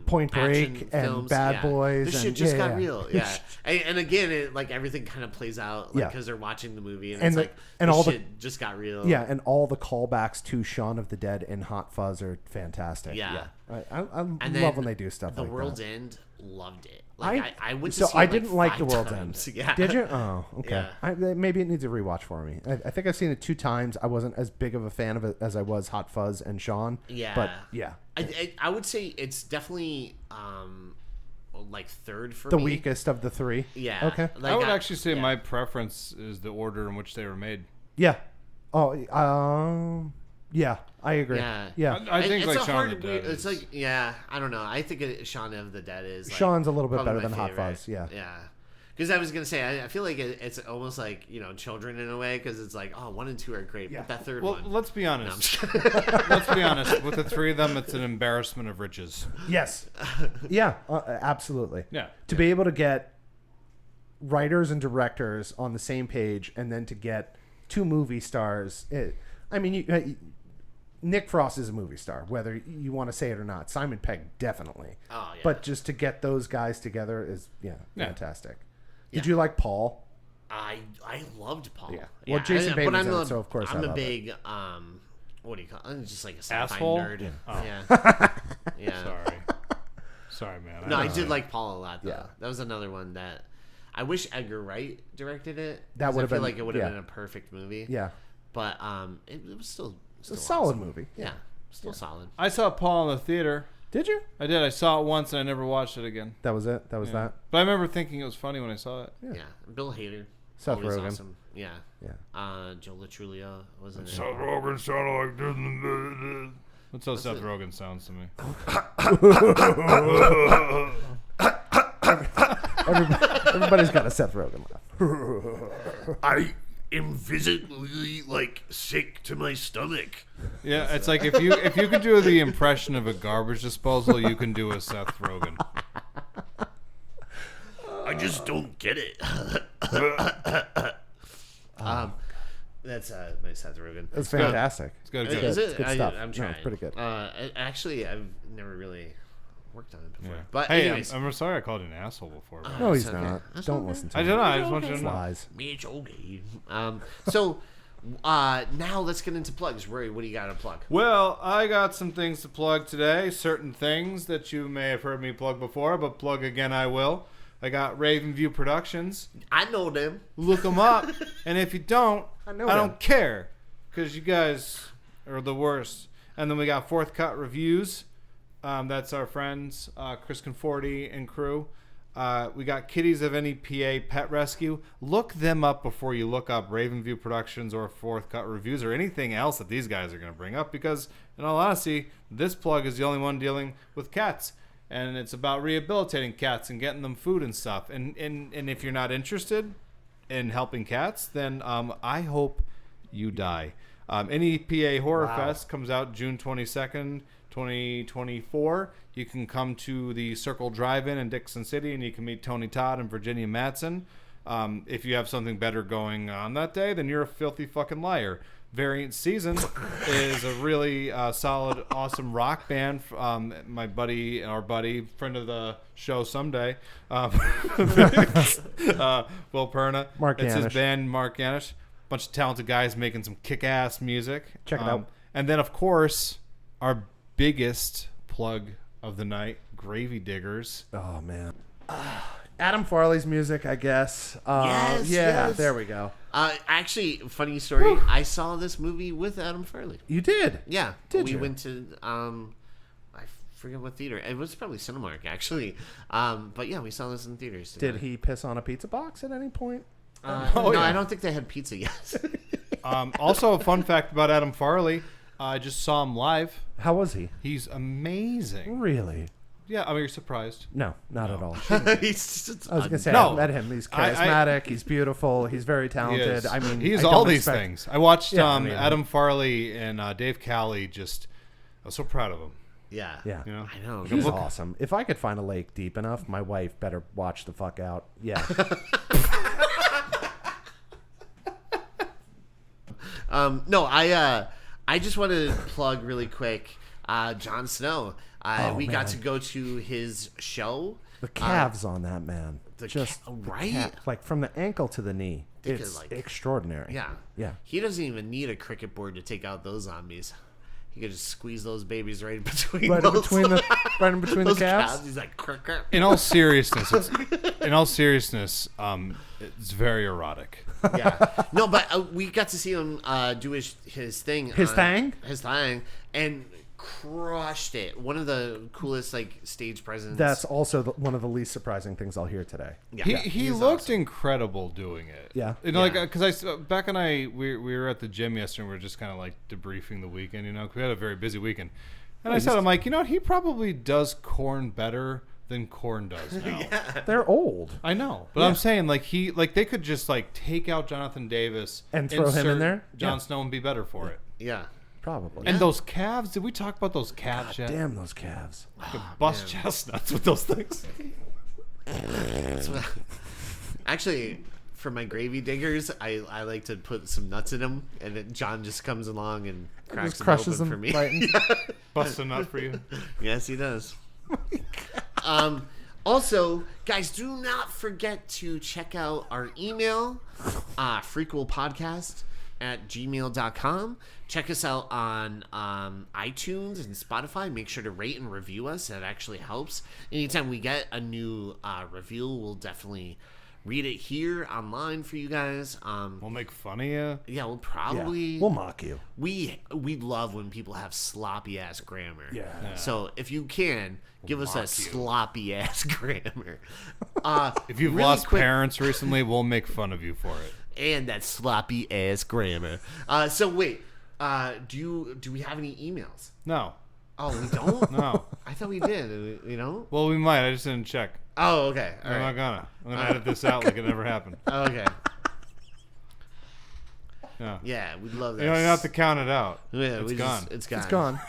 Point action Break and films. Bad Boys This and- shit just yeah, got yeah. real. Yeah, and again, it, like everything kind of plays out Yeah. because they're watching the movie and And it's the- like and this all the- shit just got real. Yeah, and all the callbacks to Shaun of the Dead and Hot Fuzz are fantastic. Yeah. I And love then when they do stuff The like World's that. End, loved it. Like I went to So see I it, didn't like The 5 World's times. End. Yeah. Did you? Oh, okay. Yeah. Maybe it needs a rewatch for me. I think I've seen it 2 times. I wasn't as big of a fan of it as I was Hot Fuzz and Shaun. Yeah. But yeah, I would say it's definitely like third for the me. weakest of the 3. Yeah. Okay. Like, I would actually say yeah. my preference is the order in which they were made. Yeah. Oh, yeah. I agree. Yeah. Yeah. I think it's like a Shaun hard. of the Dead It's is- like I don't know. I think Shaun of the Dead is. Like, Shaun's a little bit probably better my than Hot favorite. Fuzz. Yeah. Yeah. Because I was gonna say, I feel like it's almost like children in a way, because it's like 1 and 2 are great, Yeah. but that third Well, one. let's be No, I'm honest. just kidding. Let's be honest. With the 3 of them, it's an embarrassment of riches. Yes. Yeah. Absolutely. Yeah. To be able to get writers and directors on the same page, and then to get 2 movie stars. Nick Frost is a movie star, whether you want to say it or not. Simon Pegg, definitely. Oh, yeah. But just to get those guys together is fantastic. Did Yeah. you like Paul? I loved Paul. Yeah. Well, Jason but Bateman's I'm in it, so of course I'm I a love big what do you call it? I'm just like a sci-fi Asshole? nerd. Yeah. Oh. Yeah. Yeah. Sorry, man. No, I don't did know. like Paul a lot though. Yeah. That was another one that I wish Edgar Wright directed it. That 'cause would've I feel been- like it would have yeah. been a perfect movie. Yeah. But it was still It's a solid awesome. movie. Yeah. Still solid. I saw Paul in the theater. Did you? I did. I saw it once and I never watched it again. That was it? That was Yeah. that? But I remember thinking it was funny when I saw it. Yeah. Bill Hader. Seth always Rogen. Awesome. Yeah. Yeah. Joe Latrulio was in it. Rogen sounded like this. That's how Seth Rogen sounds to me. Everybody's got a Seth Rogen laugh. I am visibly sick to my stomach. Yeah, it's like if you can do the impression of a garbage disposal, you can do a Seth Rogen. I just don't get it. That's my Seth Rogen. It's fantastic. It's got a Is good. it? good stuff. I'm No, trying. it's pretty good. Actually, I've never really worked on it before. Yeah. But hey, anyways, I'm sorry I called you an asshole before. But No, he's It's okay. not. That's Don't okay. listen to I him. don't know. I just want you to know. Lies. it's okay. So now let's get into plugs. Rory, what do you got to plug? Well, I got some things to plug today. Certain things that you may have heard me plug before, but plug again I will. I got Raven View Productions. I know them. Look them up. And if you don't, I know them. don't care. Because you guys are the worst. And then we got Fourth Cut Reviews. That's our friends, Chris Conforti and crew. We got Kitties of NEPA Pet Rescue. Look them up before you look up Raven View Productions or Fourth Cut Reviews or anything else that these guys are going to bring up. Because, in all honesty, this plug is the only one dealing with cats. And it's about rehabilitating cats and getting them food and stuff. And if you're not interested in helping cats, then I hope you die. NEPA Horror Fest comes out June 22nd, 2024. You can come to the Circle Drive-In in Dixon City, and you can meet Tony Todd and Virginia Madsen. If you have something better going on that day, then you're a filthy fucking liar. Variant Season is a really solid, awesome rock band. My buddy, our buddy, friend of the show someday, Will Perna. Mark It's his Yanish. band, Mark Yanish. Bunch of talented guys making some kick-ass music. Check it out. And then, of course, our biggest plug of the night, Gravy Diggers. Oh, man. Adam Farley's music, I guess. Yes, Yeah, yes. there we go. Actually, funny story. I saw this movie with Adam Farley. You did? Yeah, Did we you? went to I forget what theater. It was probably Cinemark actually. But yeah, we saw this in theaters. Did he piss on a pizza box at any point? No, yeah. I don't think they had pizza yet. Also, a fun fact about Adam Farley. I just saw him live. How was he? He's amazing. Really? Yeah, I mean, you're surprised. No, not at all. He's just I was going to say, No. I met him. He's I- charismatic. He's beautiful. He's very He talented. is. I mean, he's I all don't these expect- things. I watched Yeah, I mean, Adam Farley and Dave Cowley. I was so proud of him. yeah. Yeah. You know, I know. He's awesome. If I could find a lake deep enough, my wife better watch the fuck out. Yeah. No, I just want to plug really quick. Jon Snow. We got man. to go to his show. The calves on that man. Right? Like from the ankle to the knee. They could, It's like- extraordinary. Yeah. Yeah. He doesn't even need a cricket board to take out those zombies. He could just squeeze those babies right in between Right in those, between the the those calves. He's like, cricket. In all seriousness, it's very erotic. Yeah. No, but we got to see him do his thing. His thing? His thing. And crushed it. One of the coolest like stage presence. That's also one of the least surprising things I'll hear today. yeah. He looked incredible doing it. Yeah. You know, Yeah. like because Beck and I we were at the gym yesterday. and we were just kind of like debriefing the weekend. You know, 'cause we had a very busy weekend. And I said, I'm like, you know what? He probably does corn better than corn does now. They're old. I know, but I'm saying like they could just like take out Jonathan Davis And throw him in insert there? Jon Yeah. Snow and be better for it. Yeah. Probably. And those calves? Did we talk about those calves yet? Damn those calves. Could bust chestnuts with those things. Actually, for my gravy diggers, I like to put some nuts in them, and then John just comes along and cracks Just them crushes open them for me. right in- Bust a nut for you. Yes, he does. Also, guys, do not forget to check out our email, freakquelpodcast@gmail.com. Check us out on iTunes and Spotify. Make sure to rate and review us. That actually helps. Anytime we get a new review, we'll definitely read it here online for you guys. We'll make fun of you. Yeah, we'll Yeah. probably... We'll mock you. We love when people have sloppy ass grammar. Yeah. So if you can, give us a sloppy ass grammar. If you've really lost quick- parents recently, we'll make fun of you for it. and that sloppy ass grammar. So wait, do we have any emails? No. Oh, we don't. No. I thought we did. You know? Well, we might. I just didn't check. Oh, okay. All I'm right. not gonna. I'm gonna edit this out like it never happened. Oh, okay. Yeah. Yeah, we'd love that. You don't have to count it out. Yeah, It's we gone. Just, it's gone. It's gone.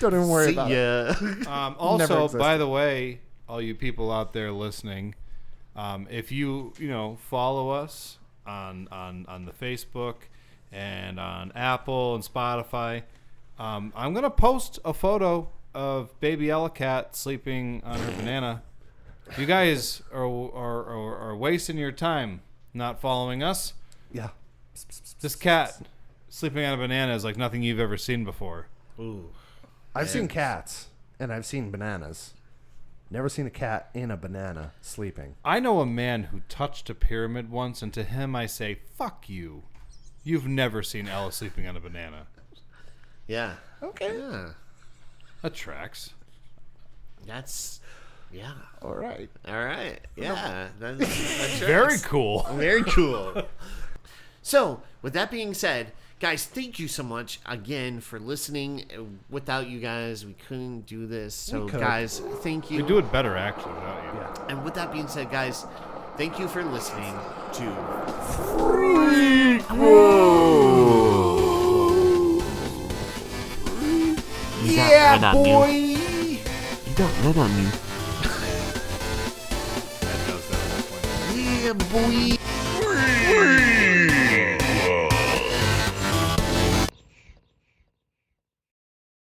Don't even worry See about it. ya. Also, existed. by the way, all you people out there listening, if you follow us on the Facebook and on Apple and Spotify, I'm gonna post a photo of baby Ellicat sleeping on her banana. You guys are wasting your time not following us. Yeah. This cat sleeping on a banana is like nothing you've ever seen before. Ooh. I've seen cats and I've seen bananas. Never seen a cat in a banana sleeping. I know a man who touched a pyramid once, and to him I say, fuck you. You've never seen Ella sleeping on a banana. Yeah. Okay. Yeah. That tracks. That's. Yeah. All right. All right. Yeah. That's Very cool. Very cool. So, with that being said, guys, thank you so much again for listening. Without you guys, we couldn't do this. So, could. guys, thank you. We do it better, actually, without you. Yeah. And with that being said, guys, thank you for listening to Yeah, boy! You got red on you. That does that at that point. Yeah, boy.